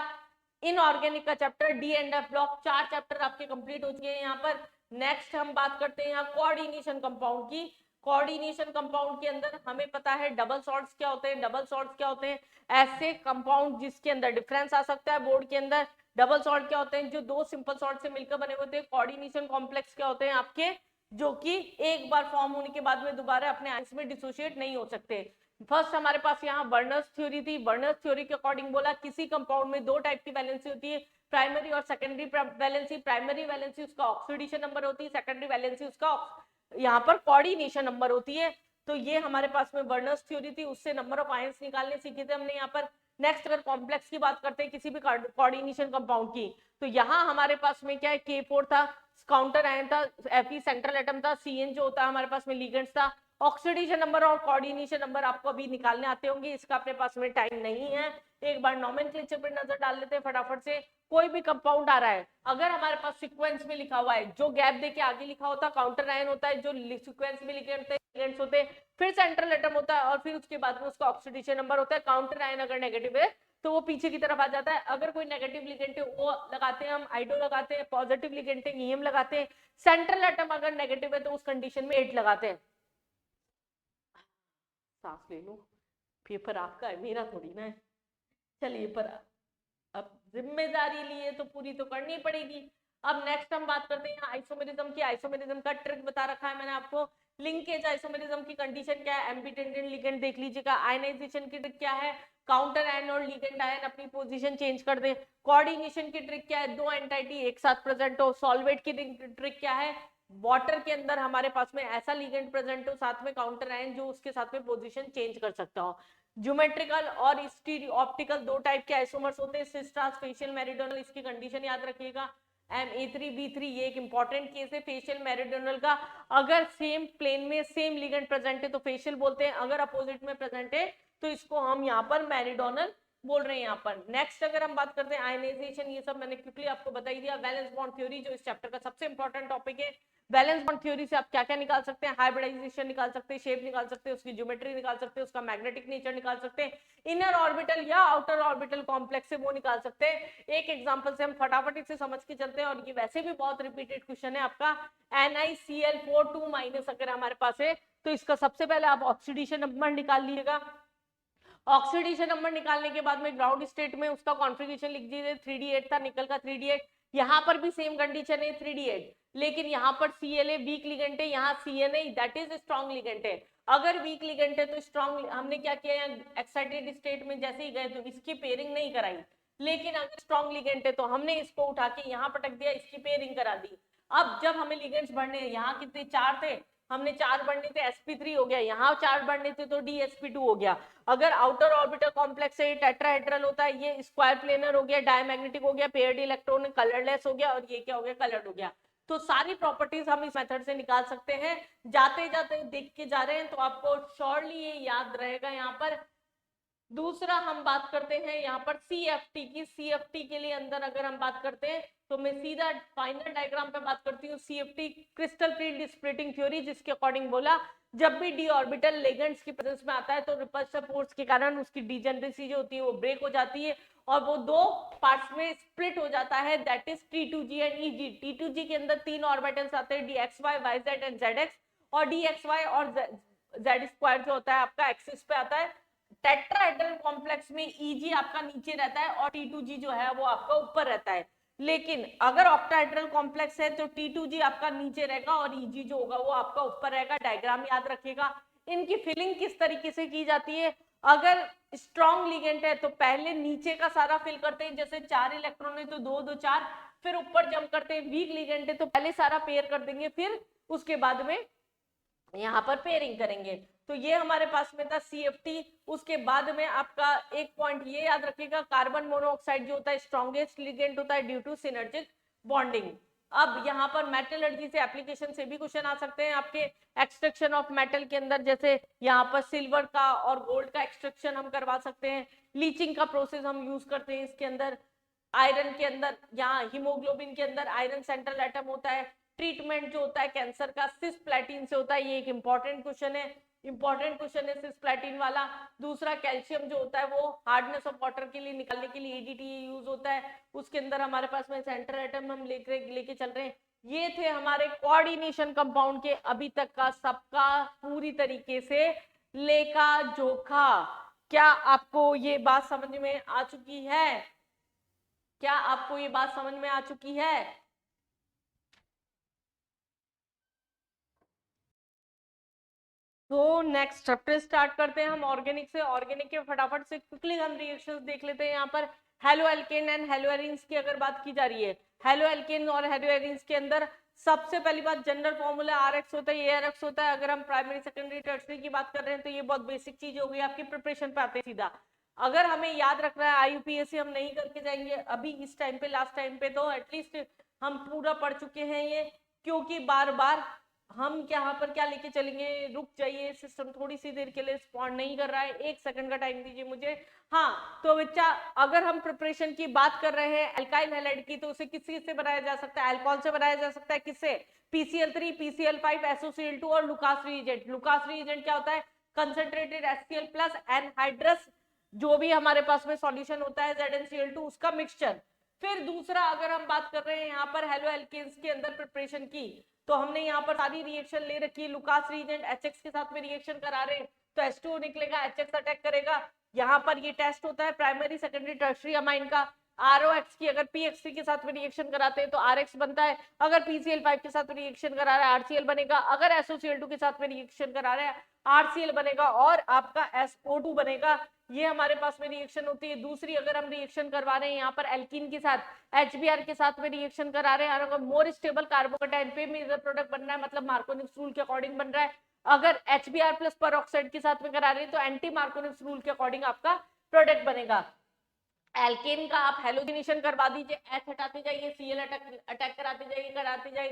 इनऑर्गेनिक का chapter, D and F block. 4 chapter आपके कंप्लीट हो चुके हैं यहाँ पर। नेक्स्ट हम बात करते हैं यहाँ कोऑर्डिनेशन कंपाउंड की। कोऑर्डिनेशन कंपाउंड के अंदर हमें पता है डबल सॉल्ट्स क्या होते हैं। डबल सॉल्ट्स क्या होते हैं, ऐसे कंपाउंड जिसके अंदर डिफरेंस आ सकता है बोर्ड के अंदर। डबल सॉल्ट क्या होते हैं, जो 2 सिंपल सॉल्ट से मिलकर बने होते हैं। कोऑर्डिनेशन कॉम्प्लेक्स क्या होते हैं आपके, जो कि एक बार फॉर्म होने के बाद में दोबारा अपने आइंस में डिसोशिएट नहीं हो सकते। फर्स्ट हमारे पास यहाँ बर्नर्स थ्योरी थी। बर्नर्स थ्योरी के अकॉर्डिंग बोला किसी कंपाउंड में 2 टाइप की वैलेंसी होती है, प्राइमरी और सेकेंडरी वैलेंसी। प्राइमरी वैलेंसी उसका ऑक्सीडेशन नंबर होती है, सेकेंडरी वैलेंसी उसका यहाँ पर कोऑर्डिनेशन नंबर होती है। तो ये हमारे पास में बर्नर्स थ्योरी थी, उससे नंबर ऑफ आयंस निकालने सीखे थे हमने यहाँ पर। नेक्स्ट अगर कॉम्प्लेक्स की बात करते हैं किसी भी कोऑर्डिनेशन कंपाउंड की, तो यहाँ हमारे पास में क्या है, K4 था, काउंटर आयन था, Fe सेंट्रल एटम था, Cn जो होता है हमारे पास में लिगेंड्स था। ऑक्सीडेशन नंबर और कोऑर्डिनेशन नंबर आपको अभी निकालने आते होंगे, इसका अपने पास में टाइम नहीं है। एक बार नोमेनक्लेचर पे नजर डाल लेते हैं फटाफट से। कोई भी कंपाउंड आ रहा है, अगर हमारे पास सीक्वेंस में लिखा हुआ है, जो गैप देके आगे लिखा होता है काउंटर आयन होता है, जो सीक्वेंस में लिखे होते हैं, फिर सेंट्रल एटम होता है और फिर उसके बाद में उसका ऑक्सीडेशन नंबर होता है। काउंटर आयन अगर नेगेटिव है तो वो पीछे की तरफ आ जाता है। अगर कोई नेगेटिव लिगेंड है वो लगाते हैं हम आइडो लगाते हैं, पॉजिटिव लिगेंड है ईएम लगाते हैं। सेंट्रल एटम अगर नेगेटिव है तो उस कंडीशन में 8 लगाते हैं। सांस ले लो, पेपर आपका है, मेरा थोड़ी ना है। चलिए, पर अब जिम्मेदारी लिए तो पूरी तो करनी पड़ेगी। अब नेक्स्ट हम बात करते हैं आइसोमेरिज्म की। आइसोमेरिज्म का ट्रिक बता रखा है मैंने आपको। लिंकेज आइसोमेरिज्म की कंडीशन क्या है, एम्बिटेंडेंट लिगेंड देख लीजिएगा। आयनाइजेशन की ट्रिक क्या है, काउंटर आयन और लिगेंड आयन अपनी पोजीशन चेंज कर दे। कोऑर्डिनेशन की ट्रिक क्या है, 2 एंटिटी एक साथ प्रेजेंट हो। सॉल्वेट की ट्रिक क्या है, वाटर के अंदर हमारे पास में ऐसा लिगेंड प्रेजेंट हो साथ में काउंटर आयन जो उसके साथ में पोजीशन चेंज कर सकता हो। ज्योमेट्रिकल और स्टीरियो ऑप्टिकल 2 टाइप के आइसोमर्स होते हैं, सिस ट्रांस फेशियल मेरिडियनल। इसकी कंडीशन याद रखिएगा, Ma3B3 ये एक इंपॉर्टेंट केस है फेशियल मेरिडियनल का। अगर सेम प्लेन में सेम लिगेंड प्रेजेंट है तो फेशियल बोलते हैं, अगर अपोजिट में प्रेजेंट है तो इसको हम यहाँ पर मेरिडियनल बोल रहे हैं यहाँ पर। नेक्स्ट अगर हम बात करते हैं आयनाइजेशन, ये सब मैंने क्विकली आपको बता ही दिया। वैलेंस बॉन्ड थ्योरी जो इस चैप्टर का सबसे इंपॉर्टेंट टॉपिक है। वैलेंस बॉन्ड थ्योरी से आप क्या क्या निकाल सकते हैं, हाइब्रिडाइजेशन निकाल सकते हैं, शेप निकाल सकते हैं, उसकी ज्योमेट्री निकाल सकते हैं, उसका मैग्नेटिक नेचर निकाल सकते हैं, इनर ऑर्बिटल या आउटर ऑर्बिटल कॉम्प्लेक्स से वो निकाल सकते हैं। एक एग्जांपल से हम फटाफट इसे समझ के चलते हैं, और ये वैसे भी बहुत रिपीटेड क्वेश्चन है आपका। NiCl4 2- अगर हमारे पास है तो इसका सबसे पहले आप ऑक्सीडेशन नंबर निकाल लीजिएगा। ऑक्सीडेशन नंबर निकालने के बाद में ग्राउंड स्टेट में उसका कॉन्फ़िगरेशन लिख दीजिए। 3d8 था, निकल का 3d8। यहाँ पर भी सेम कंडीशन है 3d8, लेकिन यहाँ पर Cla वीक लिगेंड है, यहाँ Cna that is strong ligand है। अगर वीक लिगेंड है तो स्ट्रॉन्ग, हमने क्या किया, एक्साइटेड स्टेट में जैसे ही गए तो इसकी पेयरिंग नहीं कराई। लेकिन अगर स्ट्रॉन्ग लिगेंड है तो हमने इसको उठा के यहाँ पटक दिया, इसकी पेयरिंग करा दी। अब जब हमें लिगेंड्स बढ़ने, यहाँ कितने 4 थे, हमने 4 बढ़ने थे, sp3 हो गया, यहाँ 4 बढ़ने थे तो dsp2 हो गया। अगर आउटर ऑर्बिटल कॉम्प्लेक्स है, टेट्राहेड्रल होता है, ये स्क्वायर प्लेनर हो गया, डायमैग्नेटिक हो गया, पेयर्ड इलेक्ट्रॉन कलरलेस हो गया, और ये क्या हो गया, कलर्ड हो गया। तो सारी प्रॉपर्टीज हम इस मेथड से निकाल सकते हैं। जाते जाते देख के जा रहे हैं तो आपको श्योरली ये याद रहेगा। यहाँ पर दूसरा हम बात करते हैं यहाँ पर CFT की। CFT के लिए अंदर अगर हम बात करते हैं तो मैं सीधा फाइनल डायग्राम पे बात करती हूँ। CFT crystal field splitting theory, जिसके अकॉर्डिंग बोला जब भी डी ऑर्बिटल लेगेंड्स की प्रेजेंस में आता है तो रिपल्सिव फोर्स के कारण उसकी डिजेनरेसी जो होती है वो ब्रेक हो जाती है और वो दो पार्ट्स में स्प्लिट हो जाता है, that is T2G and EG। T2G के अंदर 3 ऑर्बिटल्स आते हैं, DXY, YZ एंड ZX, और DXY और Z स्क्वायर जो होता है आपका एक्सिस पे आता है। टेट्राहेड्रल कॉम्प्लेक्स में EG आपका नीचे रहता है और T2G जो है वो आपका ऊपर रहता है। लेकिन अगर ऑक्टाहेड्रल कॉम्प्लेक्स है तो T2G आपका नीचे रहेगा और EG जो होगा वो आपका ऊपर रहेगा। डायग्राम याद रखिएगा। इनकी फिलिंग किस तरीके से की जाती है, अगर स्ट्रॉन्ग लिगेंड है तो पहले नीचे का सारा फिल करते हैं, जैसे 4 इलेक्ट्रॉन है तो 2 2 4, फिर ऊपर जंप करते हैं। वीक लिगेंड है तो पहले सारा पेयर कर देंगे, फिर उसके बाद में यहाँ पर पेयरिंग करेंगे। तो ये हमारे पास में था CFT। उसके बाद में आपका एक पॉइंट ये याद रखिएगा, कार्बन मोनोऑक्साइड जो होता है स्ट्रॉन्गेस्ट लिगेंड होता है ड्यू टू सिनर्जिक बॉन्डिंग। अब यहाँ पर मेटलर्जी से एप्लीकेशन से भी क्वेश्चन आ सकते हैं आपके एक्सट्रैक्शन ऑफ मेटल के अंदर, जैसे यहाँ पर सिल्वर का और गोल्ड का एक्सट्रैक्शन हम करवा सकते हैं। लीचिंग का प्रोसेस हम यूज करते हैं इसके अंदर। आयरन के अंदर, यहाँ हीमोग्लोबिन के अंदर आयरन सेंट्रल एटम होता है। ट्रीटमेंट जो होता है कैंसर का सिस्प्लैटिन से होता है, ये एक इंपॉर्टेंट क्वेश्चन है, इंपॉर्टेंट क्वेश्चन है सिस्प्लैटिन वाला। दूसरा कैल्शियम जो होता है वो हार्डनेस ऑफ वाटर के लिए निकालने के लिए ADT यूज होता है, उसके अंदर हमारे पास में सेंट्रल एटम हम लेके चल रहे हैं। ये थे हमारे कोऑर्डिनेशन कंपाउंड के अभी तक का सबका पूरी तरीके से लेखा जोखा। क्या आपको ये बात समझ में आ चुकी है? क्या आपको ये बात समझ में आ चुकी है? तो नेक्स्ट चैप्टर स्टार्ट करते हैं हम ऑर्गेनिक से। ऑर्गेनिक के फटाफट से क्विकली हम रिएक्शंस देख लेते हैं। यहाँ पर halo alkane and hello arenes की अगर बात की जा रही है, हेलो एल्केन और हेलो एरीन्स के अंदर सबसे पहली बात जनरल फॉर्मूला RX होता है, ARX होता है। अगर हम प्राइमरी सेकेंडरी टर्सरी की बात कर रहे हैं तो ये बहुत बेसिक चीज हो गई, आपकी प्रिपरेशन पे आते हैं सीधा। अगर हमें याद रखना है IUPAC हम नहीं करके जाएंगे अभी इस टाइम पे, लास्ट टाइम पे तो एटलीस्ट हम पूरा पढ़ चुके हैं ये, क्योंकि बार बार हम यहाँ पर क्या लेके चलेंगे, रुक जाइए, सिस्टम थोड़ी सी देर के लिए रिस्पॉन्ड नहीं कर रहा है, 1 सेकंड का टाइम दीजिए मुझे। हाँ तो बच्चा, अगर हम प्रिपरेशन की बात कर रहे हैं एल्काइल हैलाइड की, तो उसे किससे बनाया जा सकता है, अल्कोहल से बनाया जा सकता है। किससे? PCl3, PCl5, SOCl2 और लुकास रिएजेंट। लुकास रिएजेंट क्या होता है? कंसंट्रेटेड HCl प्लस एनहाइड्रस, जो भी हमारे पास में सॉल्यूशन होता है ZnCl2 उसका मिक्सचर। फिर दूसरा अगर हम बात कर रहे हैं यहाँ पर हेलो एल्केन्स के अंदर प्रिपरेशन की, तो हमने यहाँ पर सारी रिएक्शन ले रखी है। लुकास रिएजेंट HX के साथ में रिएक्शन करा रहे हैं तो H2O निकलेगा, HX अटैक करेगा। यहाँ पर ये टेस्ट होता है प्राइमरी सेकेंडरी टर्सरी अमाइन का। ROX की अगर PX3 के साथ में रिएक्शन कराते हैं तो RX बनता है, अगर PCl5 के साथ में रिएक्शन करा रहा है RCl बनेगा, अगर SOCl2 के साथ में रिएक्शन करा रहा है RCl बनेगा और आपका SO2 बनेगा। ये हमारे पास में रिएक्शन होती है। दूसरी अगर हम रिएक्शन करवा रहे हैं यहाँ पर एल्कीन के साथ, HBr के साथ में रिएक्शन करा रहे हैं, अगर मोर स्टेबल कार्बोकेटाइन पे मेजर प्रोडक्ट बन रहा है, मतलब मार्कोनिक्स रूल के अकॉर्डिंग बन रहा है। अगर HBr प्लस परऑक्साइड के साथ में करा रहे हैं तो एंटी मार्कोनिक्स रूल के अकॉर्डिंग आपका प्रोडक्ट बनेगा। एल्केन का आप हेलोजिनेशन करवा दीजिए, H हटाते जाइए, Cl अटैक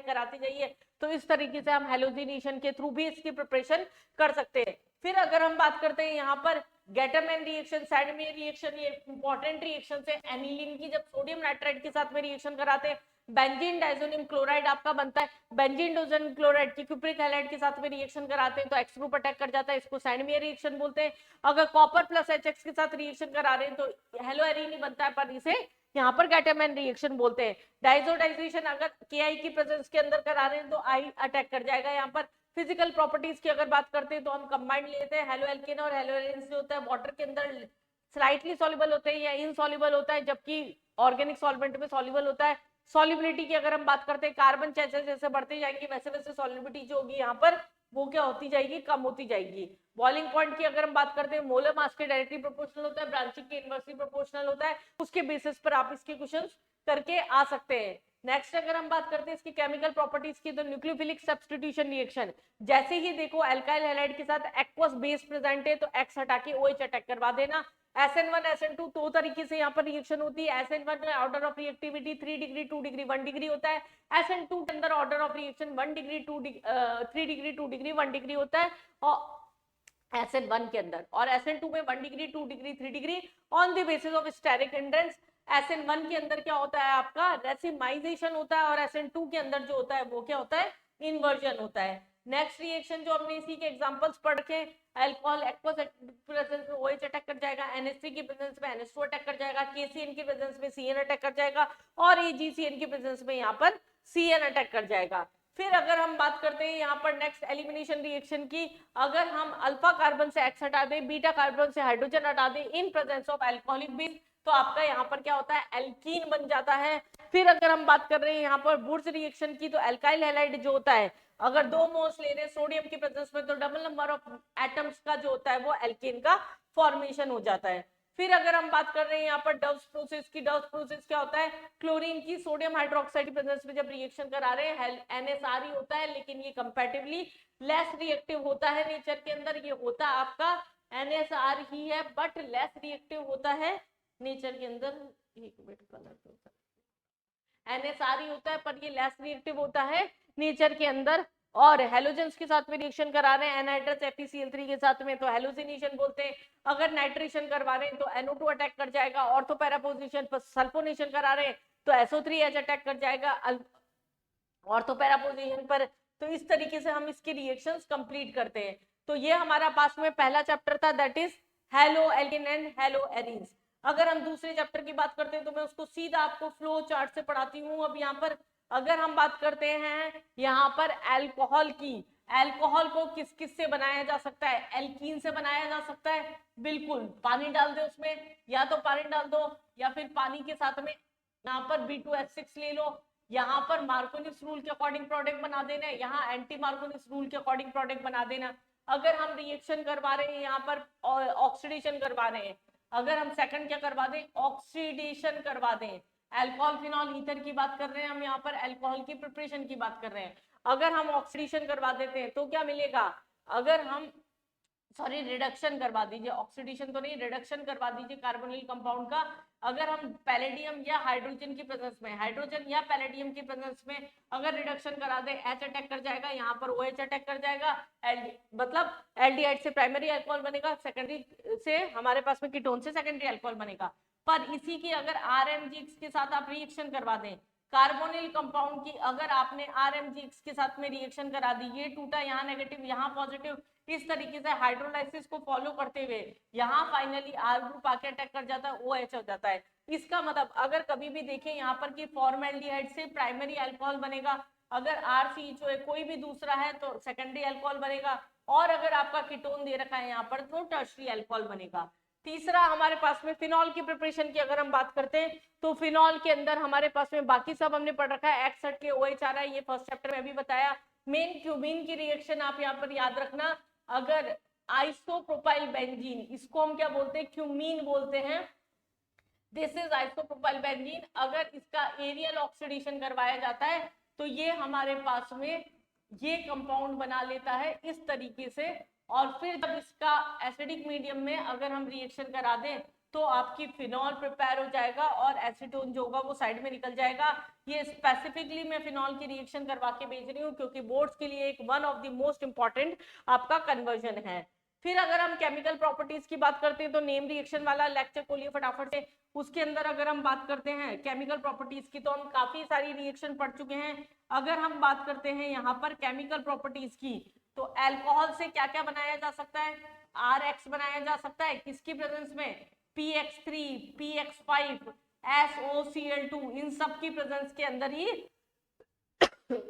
कराते जाइए। तो इस तरीके से हम हेलोजिनेशन के थ्रू भी इसकी प्रिपरेशन कर सकते हैं। फिर अगर हम बात करते हैं यहाँ पर गेटरमैन रिएक्शन, सैडमेयर रिएक्शन, ये इंपॉर्टेंट रिएक्शन है। एनिलीन की जब सोडियम नाइट्राइड के साथ में रिएक्शन कराते हैं, बेंजीन डाइजोनियम क्लोराइड आपका बनता है, बेंजीन डाइजोनियम क्लोराइड की क्यूप्रिक हैलाइड के साथ में रिएक्शन कराते हैं तो एक्स ग्रुप अटैक कर जाता है, इसको सैडमेयर रिएक्शन बोलते हैं। अगर कॉपर प्लस HX के साथ रिएक्शन करा रहे हैं तो हेलोएरीन ही बनता है, पर इसे यहाँ पर गेटरमैन रिएक्शन बोलते हैं। डाइजोडाइजेशन अगर Ki की प्रेजेंस के अंदर करा रहे हैं तो आई अटैक कर जाएगा। यहाँ पर फिजिकल प्रॉपर्टीज की अगर बात करते हैं तो हम कंबाइंड लेते हैं, हेलो एल्केन और हेलो एरिन जो होता है वाटर के अंदर स्लाइटली सॉल्युबल होते हैं या इनसॉल्युबल होता है, जबकि ऑर्गेनिक सॉल्वेंट में सॉल्युबल होता है। सॉल्युबिलिटी की अगर हम बात करते हैं, कार्बन जैसे जैसे बढ़ते जाएंगे वैसे वैसे सॉल्युबिलिटी जो होगी यहाँ पर वो क्या होती जाएगी, कम होती जाएगी। बॉइलिंग पॉइंट की अगर हम बात करते हैं, मोलर मास के डायरेक्टली प्रोपोर्शनल होता है, ब्रांचिंग के इनवर्सली प्रोपोर्शनल होता है, उसके बेसिस पर आप इसके क्वेश्चंस करके आ सकते हैं। नेक्स्ट अगर हम बात करते हैं इसकी केमिकल प्रॉपर्टीज की, तो न्यूक्लियोफिलिक सब्स्टिट्यूशन रिएक्शन, जैसे ही देखो अल्काइल हैलाइड के साथ एक्वस बेस प्रेजेंट है तो एक्स हटा के OH अटैक करवा देना। SN1 SN2 दो तरीके से यहाँ पर रिएक्शन होती है। SN1 में order of reactivity 3 degree 2 degree 1 degree होता है, SN2 के अंदर order of reaction 1 degree 3 degree 2 degree 1 degree होता है और SN1 के अंदर, और SN2 में 1 degree 2 degree 3 degree on the basis of steric hindrance. SN1 के अंदर क्या होता है आपका रेसिमाइजेशन होता है, और SN2 के अंदर जो होता है वो क्या होता है, इन्वर्जन होता है। नेक्स्ट रिएक्शन जो हमने इसी के एग्जांपल्स पढ़ रखे, अल्कोहल एक्वस प्रेजेंस में OH अटैक कर जाएगा, NH3 की प्रेजेंस में NH2 अटैक कर जाएगा, KCN की प्रेजेंस में CN अटैक कर जाएगा, और AgCN की प्रेजेंस में यहाँ पर CN अटैक कर जाएगा। फिर अगर हम बात करते हैं यहाँ पर नेक्स्ट एलिमिनेशन रिएक्शन की, अगर हम अल्फा कार्बन से X हटा दें, बीटा कार्बन से हाइड्रोजन हटा दें in presence of alcoholic base, तो आपका यहाँ पर क्या होता है, एल्कीन बन जाता है। फिर अगर हम बात कर रहे हैं यहाँ पर बुर्ज रिएक्शन की, तो अल्काइल हैलाइड जो होता है, अगर दो मोल्स ले रहे हैं सोडियम की प्रेजेंस में, तो डबल नंबर ऑफ एटम्स का जो होता है वो एल्केन का फॉर्मेशन हो जाता है। फिर अगर हम बात कर रहे हैं यहाँ पर डव्स प्रोसेस की, डव्स प्रोसेस क्या होता है, क्लोरीन की सोडियम हाइड्रोक्साइड की प्रेजेंस में जब रिएक्शन करा रहे हैं NSR ही होता है, लेकिन ये कंपैरेटिवली लेस रिएक्टिव होता है नेचर के अंदर, ये होता आपका NSR ही है बट लेस रिएक्टिव होता है नेचर के अंदर। एक मिनट, कलर होता है NSR ही होता है पर ये लेस रिएक्टिव होता है नेचर के अंदर। और हेलोजेंस के साथ में रिएक्शन करा रहे हैं एनहाइड्रस FeCl3 के साथ में, तो हेलोजिनेशन बोलते हैं। अगर नाइट्रेशन करवा रहे हैं तो NO2 अटैक कर जाएगा, ऑर्थो पैरा पोजीशन पर सल्फोनेशन करा रहे हैं तो SO3H अटैक कर जाएगा ऑर्थो पैरा पोजीशन पर। तो इस तरीके से हम इसके रिएक्शंस कंप्लीट करते हैं। तो ये हमारा पास में पहला चैप्टर था, that is halo alkane and hello arenes. अगर हम दूसरे चैप्टर की बात करते हैं तो मैं उसको सीधा आपको फ्लो चार्ट से पढ़ाती हूँ। अब यहाँ पर अगर हम बात करते हैं यहाँ पर अल्कोहल की, अल्कोहल को किस किस से बनाया जा सकता है, एल्कीन से बनाया जा सकता है, बिल्कुल पानी डाल दो उसमें, या तो पानी डाल दो या फिर पानी के साथ में यहाँ पर B2H6 ले लो, यहाँ पर मार्कोनिस रूल के अकॉर्डिंग प्रोडक्ट बना देना, यहाँ एंटी मार्कोनिस रूल के अकॉर्डिंग प्रोडक्ट बना देना। अगर हम रिएक्शन करवा रहे हैं यहाँ पर ऑक्सीडेशन करवा रहे हैं, अगर हम सेकंड क्या करवा दें, ऑक्सीडेशन करवा दें, अल्कोहल फिनॉल ईथर की बात कर रहे हैं हम, यहाँ पर अल्कोहल की प्रिपरेशन की बात कर रहे हैं। अगर हम ऑक्सीडेशन करवा देते हैं तो क्या मिलेगा, अगर हम सॉरी रिडक्शन करवा दीजिए, ऑक्सीडेशन तो नहीं, रिडक्शन करवा दीजिए कार्बोनिल कंपाउंड का। अगर हम पैलेडियम या हाइड्रोजन की प्रेजेंस में, हाइड्रोजन या पैलेडियम की प्रेजेंस में अगर रिडक्शन करा दे, H अटैक कर जाएगा, यहाँ पर OH अटैक कर जाएगा, मतलब एल्डिहाइड से प्राइमरी अल्कोहल बनेगा, सेकेंडरी से हमारे पास में कीटोन से सेकेंडरी अल्कोहल बनेगा। पर इसी की अगर RMGX के साथ आप रिएक्शन करवा दें, कार्बोनिल कंपाउंड की अगर आपने RMGX के साथ में रिएक्शन करा दी, ये टूटा, यहाँ नेगेटिव यहाँ पॉजिटिव, इस तरीके से हाइड्रोलाइसिस को फॉलो करते हुए यहाँ फाइनली R ग्रुप आके अटैक कर जाता है, OH हो जाता है। इसका मतलब अगर कभी भी देखें यहाँ पर कि फॉर्मेल्डिहाइड से प्राइमरी अल्कोहल बनेगा, अगर RCHO कोई भी दूसरा है तो सेकेंडरी अल्कोहल बनेगा, और अगर आपका कीटोन दे रखा है यहाँ पर तो टर्शरी अल्कोहल बनेगा। तीसरा हमारे पास में फिनॉल की प्रिपरेशन की अगर हम बात करते हैं तो फिनॉल के अंदर हमारे पास में बाकी सब हमने पढ़ रखा है, X हट के OH आ रहा है, ये फर्स्ट चैप्टर में अभी बताया। मेन क्यूमीन की रिएक्शन आप यहाँ पर याद रखना, अगर आइसोप्रोपाइल बेंजीन, इसको हम क्या बोलते हैं, क्यूमीन बोलते हैं, दिस इज आइसोप्रोपाइल बेंजीन। अगर इसका एरियल ऑक्सीडेशन करवाया जाता है तो ये हमारे पास में ये कंपाउंड बना लेता है इस तरीके से, और फिर जब इसका एसिडिक मीडियम में अगर हम रिएक्शन करा दें तो आपकी फिनॉल प्रिपेयर हो जाएगा और एसीटोन जो होगा वो साइड में निकल जाएगा। ये स्पेसिफिकली मैं फिनॉल की रिएक्शन करवा के भेज रही हूँ क्योंकि बोर्ड्स के लिए एक one of the most important आपका कन्वर्जन है। फिर अगर हम केमिकल प्रॉपर्टीज की बात करते हैं तो नेम रिएक्शन वाला लेक्चर खोलिए फटाफट से। उसके अंदर अगर हम बात करते हैं केमिकल प्रॉपर्टीज की तो हम काफी सारी रिएक्शन पढ़ चुके हैं। अगर हम बात करते हैं यहाँ पर केमिकल प्रॉपर्टीज की तो अल्कोहल से क्या क्या बनाया जा सकता है, RX बनाया जा सकता है किसकी प्रेजेंस में, PX3, PX5, SOCl2, इन सब की प्रेजेंस के अंदर ही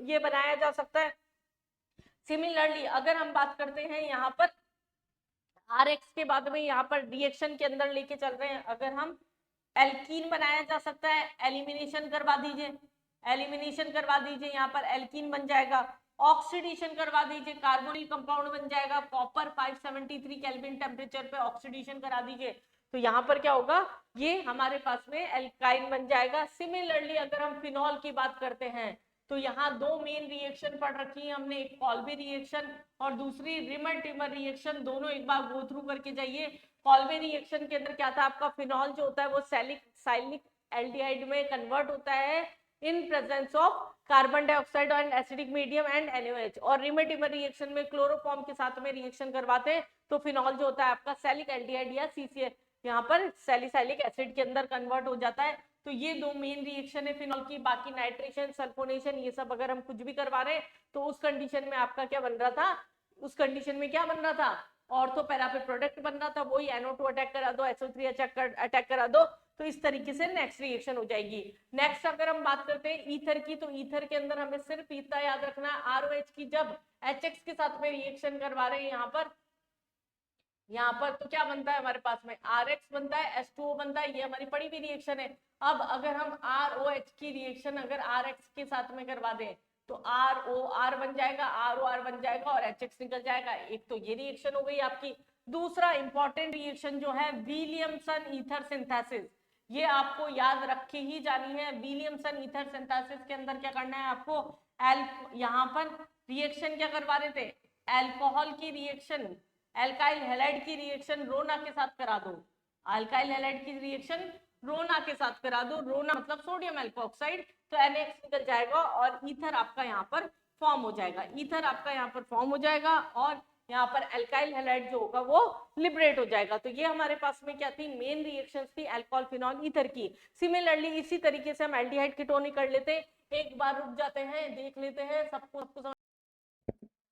ये बनाया जा सकता है। सिमिलरली अगर हम बात करते हैं यहाँ पर RX के बाद में यहाँ पर रिएक्शन के अंदर लेके चल रहे हैं, अगर हम एल्कीन बनाया जा सकता है, एलिमिनेशन करवा दीजिए, एलिमिनेशन करवा दीजिए, यहाँ पर एल्कीन बन जाएगा। ऑक्सीडेशन करवा दीजिए, कार्बोनिल कंपाउंड बन जाएगा, कॉपर 573 केल्विन टेम्परेचर पे ऑक्सीडेशन करा दीजिए, तो यहाँ पर क्या होगा, ये हमारे पास में एल्काइन बन जाएगा। सिमिलरली अगर हम फिनॉल की बात करते हैं तो यहाँ दो मेन रिएक्शन पढ़ रखी है हमने, एक कॉल्बी रिएक्शन और दूसरी रिमर टिमर रिएक्शन, दोनों एक बार गो थ्रू करके जाइए। कॉल्बी रिएक्शन के अंदर क्या था आपका, फिनॉल जो होता है वो साइलिक एल्डिहाइड में कन्वर्ट होता है in presence of carbon dioxide and acidic medium and NaOH, और रिमर टिमर रिएक्शन में क्लोरोफॉर्म के साथ में रिएक्शन करवाते हैं तो फिनॉल जो होता है आपका सैलिक एल्डिहाइड या CCl यहाँ पर सैलिसाइलिक एसिड के अंदर कन्वर्ट हो जाता है। तो ये दो मेन रिएक्शन है फिनॉल की। बाकी नाइट्रेशन, सल्फोनेशन ये सब अगर हम कुछ भी करवा रहे तो उस कंडीशन में आपका क्या बन रहा था, उस कंडीशन में क्या बन रहा था, ऑर्थो पैरा पे प्रोडक्ट बन रहा था, वही NO2 अटैक करा दो, SO3 अटैक करा दो, तो इस तरीके से नेक्स्ट रिएक्शन हो जाएगी। नेक्स्ट अगर हम बात करते हैं ईथर की, तो ईथर के अंदर हमें सिर्फ इतना याद रखना है, ROH की जब HX के साथ में रिएक्शन करवा रहे हैं यहाँ पर तो क्या बनता है हमारे पास में, RX बनता है, H2O बनता है, ये हमारी पड़ी हुई रिएक्शन है। अब अगर हम ROH की रिएक्शन अगर RX के साथ में करवा दें तो ROR बन जाएगा, ROR बन जाएगा और HX निकल जाएगा। एक तो ये रिएक्शन हो गई आपकी। दूसरा इंपॉर्टेंट रिएक्शन जो है विलियमसन ईथर सिंथेसिस, ये आपको याद रखी ही जानी है। विलियमसन ईथर सिंथेसिस के अंदर क्या करना है आपको, यहाँ पर रिएक्शन क्या करवा रहे थे, अल्कोहल की रिएक्शन, एल्काइल हैलाइड की रिएक्शन रोना के साथ करा दो, अल्काइल हैलाइड की रिएक्शन रोना के साथ करा दो, रोना मतलब सोडियम एल्कोऑक्साइड, तो NaX निकल जाएगा और ईथर आपका यहाँ पर फॉर्म हो जाएगा, ईथर आपका यहाँ पर फॉर्म हो जाएगा और यहाँ पर एल्काइल हैलाइड जो होगा वो लिबरेट हो जाएगा। तो ये हमारे पास में क्या थी, मेन रिएक्शंस थी अल्कोहल फिनॉल ईथर की। सिमिलरली इसी तरीके से हम एल्डिहाइड कीटोन ही कर लेते, एक बार रुक जाते हैं, देख लेते हैं सबको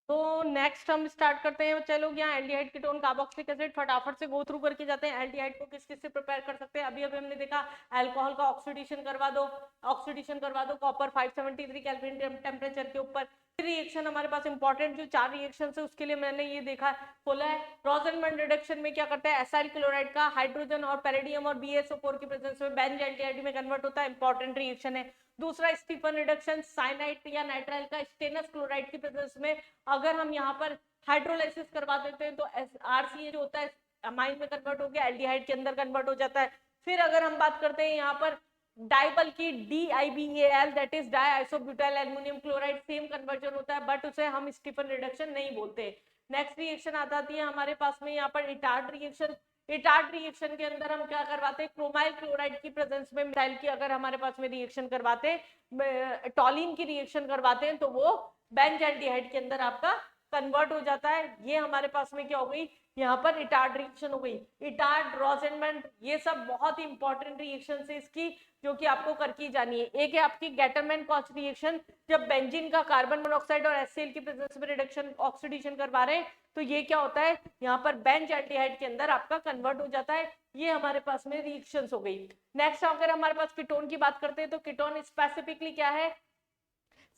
तो नेक्स्ट हम स्टार्ट करते हैं बच्चे लोग। यहाँ एल्डिहाइड कीटोन कार्बोक्सिलिक एसिड फटाफट से गो थ्रू करके जाते हैं। एल्डिहाइड को किस किस से प्रिपेयर कर सकते हैं, अभी हमने देखा अल्कोहल का ऑक्सीडेशन करवा दो, कॉपर 573 केल्विन टेम्परेचर के ऊपर। रिएक्शन हमारे पास इंपॉर्टेंट जो 4 रिएक्शन है उसके लिए मैंने ये देखा बोला है, रोसेनबर्ग रिडक्शन में क्या करता है, एसाइल क्लोराइड का हाइड्रोजन और पैरेडियम और BSO4 की प्रेजेंस में बेंज एल्डिहाइड में कन्वर्ट होता है, इंपॉर्टेंट रिएक्शन है। दूसरा स्टीफन रिडक्शन, साइनाइड या नाइट्राइल का स्टेनस क्लोराइड की प्रेजेंस में अगर हम यहाँ पर हाइड्रोलाइसिस करवा देते हैं तो RCA जो होता है अमाइन में कन्वर्ट होकर एल्डिहाइड के अंदर कन्वर्ट हो जाता है। फिर अगर हम बात करते हैं यहाँ पर डाइबल की DIBAL that is diisobutyl aluminium chloride, same conversion होता है बट उसे हम स्टीफन रिडक्शन नहीं बोलते। नेक्स्ट रिएक्शन आ जाती है हमारे पास में यहाँ पर इटार्ड रिएक्शन। इटार्ड रिएक्शन के अंदर हम क्या करवाते हैं, क्रोमाइल क्लोराइड की प्रेजेंस में मिथाइल की अगर हमारे पास में रिएक्शन करवाते हैं, टॉलिन की रिएक्शन करवाते हैं तो वो बेंजल्डिहाइड के अंदर आपका कन्वर्ट हो जाता है। ये हमारे पास में क्या हो गई, यहाँ पर इटार्ड रिएक्शन हो गई। इटार्ड, रोसेनबर्ग, ये सब बहुत ही इंपॉर्टेंट रिएक्शन है इसकी जो कि आपको करके जानी है। एक है आपकी गैटरमैन कॉच रिएक्शन, जब बेंजीन का कार्बन मोनोऑक्साइड और HCl की प्रेजेंस में रिडक्शन ऑक्सीडेशन करवा रहे हैं तो ये क्या होता है, यहाँ पर बेंजल्डिहाइड के अंदर आपका कन्वर्ट हो जाता है। ये हमारे पास में रिएक्शंस हो गई। नेक्स्ट अगर हमारे पास कीटोन की बात करते हैं तो कीटोन स्पेसिफिकली क्या है,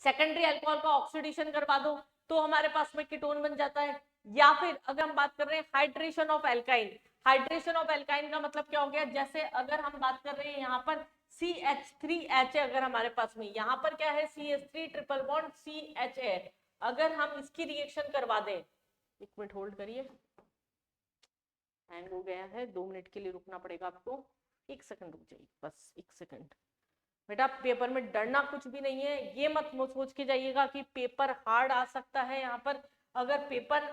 सेकेंडरी अल्कोहल का ऑक्सीडेशन करवा दो तो हमारे पास में कीटोन बन जाता है। या फिर अगर हम बात कर रहे हैं hydration of alkyne, hydration of alkyne का मतलब क्या हो गया, जैसे अगर हम बात कर रहे हैं यहाँ पर CH3H अगर हमारे पास में यहाँ पर क्या है CH3 ट्रिपल बॉन्ड CHA, अगर हम इसकी रिएक्शन करवा दें, एक मिनट होल्ड करिए, हैंग हो गया है, 2 मिनट के लिए रुकना पड़ेगा आपको, 1 सेकंड रुक जाइए, बस 1 सेकंड। बेटा पेपर में डरना कुछ भी नहीं है, ये मत सोच के जाइएगा कि पेपर हार्ड आ सकता है। यहाँ पर अगर पेपर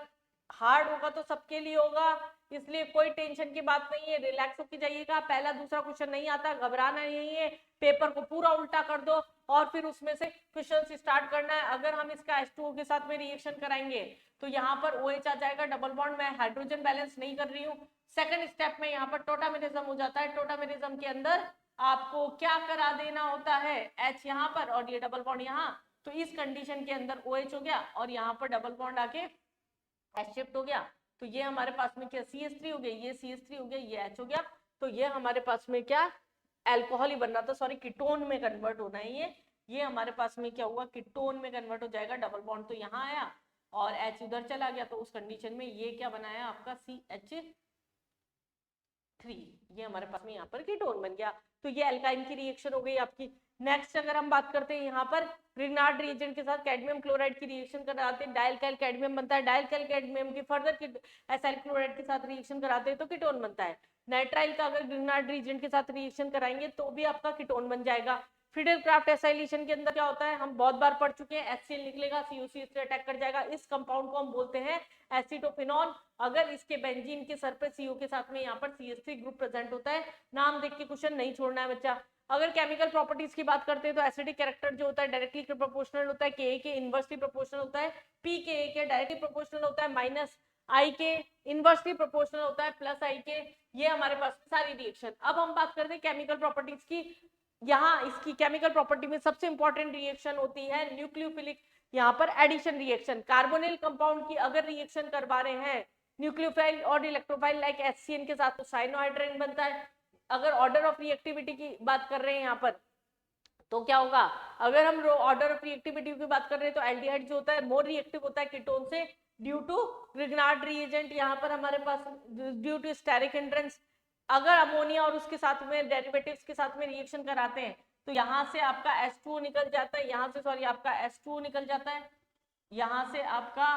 हार्ड होगा तो सबके लिए होगा, इसलिए कोई टेंशन की बात नहीं है, रिलैक्स होकर जाइएगा। पहला दूसरा क्वेश्चन नहीं आता, घबराना नहीं है, पेपर को पूरा उल्टा कर दो और फिर उसमें से क्वेश्चन स्टार्ट करना है। अगर हम इसका H2O के साथ में रिएक्शन कराएंगे तो यहाँ पर OH आ जाएगा, डबल बॉन्ड मैं हाइड्रोजन बैलेंस नहीं कर रही हूँ। सेकंड स्टेप में यहाँ पर टोटामेरिज्म हो जाता है। टोटामेरिज्म के अंदर आपको क्या करा देना होता है, H यहाँ पर और ये डबल बॉन्ड यहाँ, तो इस कंडीशन के अंदर OH हो गया और यहाँ पर डबल बॉन्ड आके H शिफ्ट हो गया। तो ये हमारे पास में क्या CH3 हो गया, ये CH3 हो गया, ये H हो गया। तो ये हमारे पास में क्या अल्कोहल ही बन रहा था, सॉरी कीटोन में कन्वर्ट होना है। ये हमारे पास में क्या हुआ, कीटोन में कन्वर्ट हो जाएगा। डबल बॉन्ड तो यहाँ आया और H उधर चला गया, तो उस कंडीशन में ये क्या बनाया आपका CH3, ये हमारे पास में यहाँ पर कीटोन बन गया। तो ये एल्काइन की रिएक्शन हो गई आपकी। नेक्स्ट अगर हम बात करते हैं यहाँ पर ग्रिग्नार्ड रिएजेंट के साथ कैडमियम क्लोराइड की रिएक्शन कराते हैं, डाइल्काइल कैडमियम बनता है। डाइल्काइल कैडमियम की फर्दर एसाइल क्लोराइड के साथ रिएक्शन कराते हैं तो कीटोन बनता है। नाइट्राइल का अगर ग्रिग्नार्ड रिएजेंट के साथ रिएक्शन कराएंगे तो भी आपका कीटोन बन जाएगा। फिडेलक्राफ्ट एसाइलेशन के अंदर क्या होता है, हम बहुत बार पढ़ चुके हैं, HCl निकलेगा, COCH से अटैक कर जाएगा। इस कंपाउंड को हम बोलते हैं एसिटोफिनॉल। अगर इसके बेंजीन के सर पे CO के साथ में यहाँ पर CH3 ग्रुप प्रेजेंट होता है, नाम देख के क्वेश्चन नहीं छोड़ना है बच्चा। अगर केमिकल प्रॉपर्टीज की बात करते हैं तो एसिडिक कैरेक्टर जो होता है डायरेक्टली प्रोपोर्शनल होता है, Ka के इनवर्सली प्रोपोर्शनल होता है, pKa के डायरेक्टली प्रोपोर्शनल होता है, माइनस I के इनवर्सली प्रोपोर्शनल होता है, प्लस I के। ये हमारे पास सारी रिएक्शन। अब हम बात करते हैं केमिकल प्रॉपर्टीज की। यहाँ इसकी केमिकल प्रॉपर्टी में सबसे इंपॉर्टेंट रिएक्शन होती है न्यूक्लियोफिलिक, यहाँ पर एडिशन रिएक्शन। कार्बोनिल कंपाउंड की अगर रिएक्शन करवा रहे हैं न्यूक्लियोफाइल और इलेक्ट्रोफाइल लाइक HCN के साथ, तो साइनोहाइड्रेन बनता है। अगर ऑर्डर ऑफ रिएक्टिविटी की बात कर रहे हैं यहाँ पर तो क्या होगा, अगर हम ऑर्डर ऑफ रिएक्टिविटी की बात कर रहे हैं तो एल्डिहाइड जो होता है मोर रिएक्टिव होता है कीटोन से ड्यू टू ग्रिग्नार्ड रिएजेंट। यहाँ पर हमारे पास ड्यू टू स्टेरिक हिंड्रेंस। अगर अमोनिया और उसके साथ में डेरिवेटिव्स के साथ में रिएक्शन कराते हैं तो यहाँ से आपका H2O निकल जाता है, यहाँ से सॉरी आपका H2O निकल जाता है, यहाँ से आपका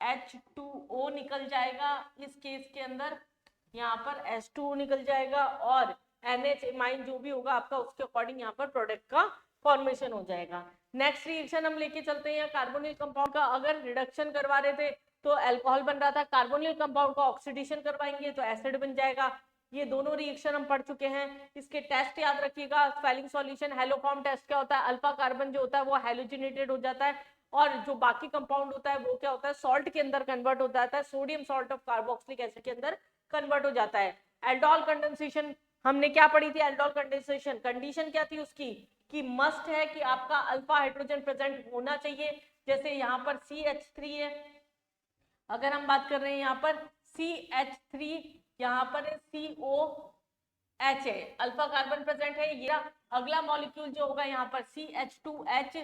H2O निकल जाएगा। इस केस के अंदर यहाँ पर H2O निकल जाएगा और NH एमाइन जो भी होगा आपका उसके अकॉर्डिंग यहाँ पर प्रोडक्ट का फॉर्मेशन हो जाएगा। नेक्स्ट रिएक्शन हम लेके चलते हैं कार्बोनिल कंपाउंड का। अगर रिडक्शन करवा रहे थे तो अल्कोहल बन रहा था, कार्बोनिल कंपाउंड का ऑक्सीडेशन करवाएंगे तो एसिड बन जाएगा। ये दोनों रिएक्शन हम पढ़ चुके हैं। इसके टेस्ट याद रखिएगा। स्पेलिंग सॉल्यूशन हेलोफॉर्म टेस्ट क्या होता है, अल्फा कार्बन जो होता है वो हेलोजिनेटेड हो जाता है और जो बाकी कंपाउंड होता है वो क्या होता है, सॉल्ट के अंदर कन्वर्ट हो जाता है, sodium salt of carboxylic acid के अंदर कन्वर्ट हो जाता है। एल्डोल कंडेंसेशन हमने क्या पढ़ी थी, एल्डोल कंडेंसेशन कंडीशन क्या थी उसकी कि मस्ट है कि आपका अल्फा हाइड्रोजन प्रेजेंट होना चाहिए। जैसे यहाँ पर CH3 है, अगर हम बात कर रहे हैं यहाँ पर CH3, यहाँ पर COH है, अल्फा कार्बन प्रेजेंट है। ये अगला मॉलिक्यूल जो होगा यहाँ पर CH2H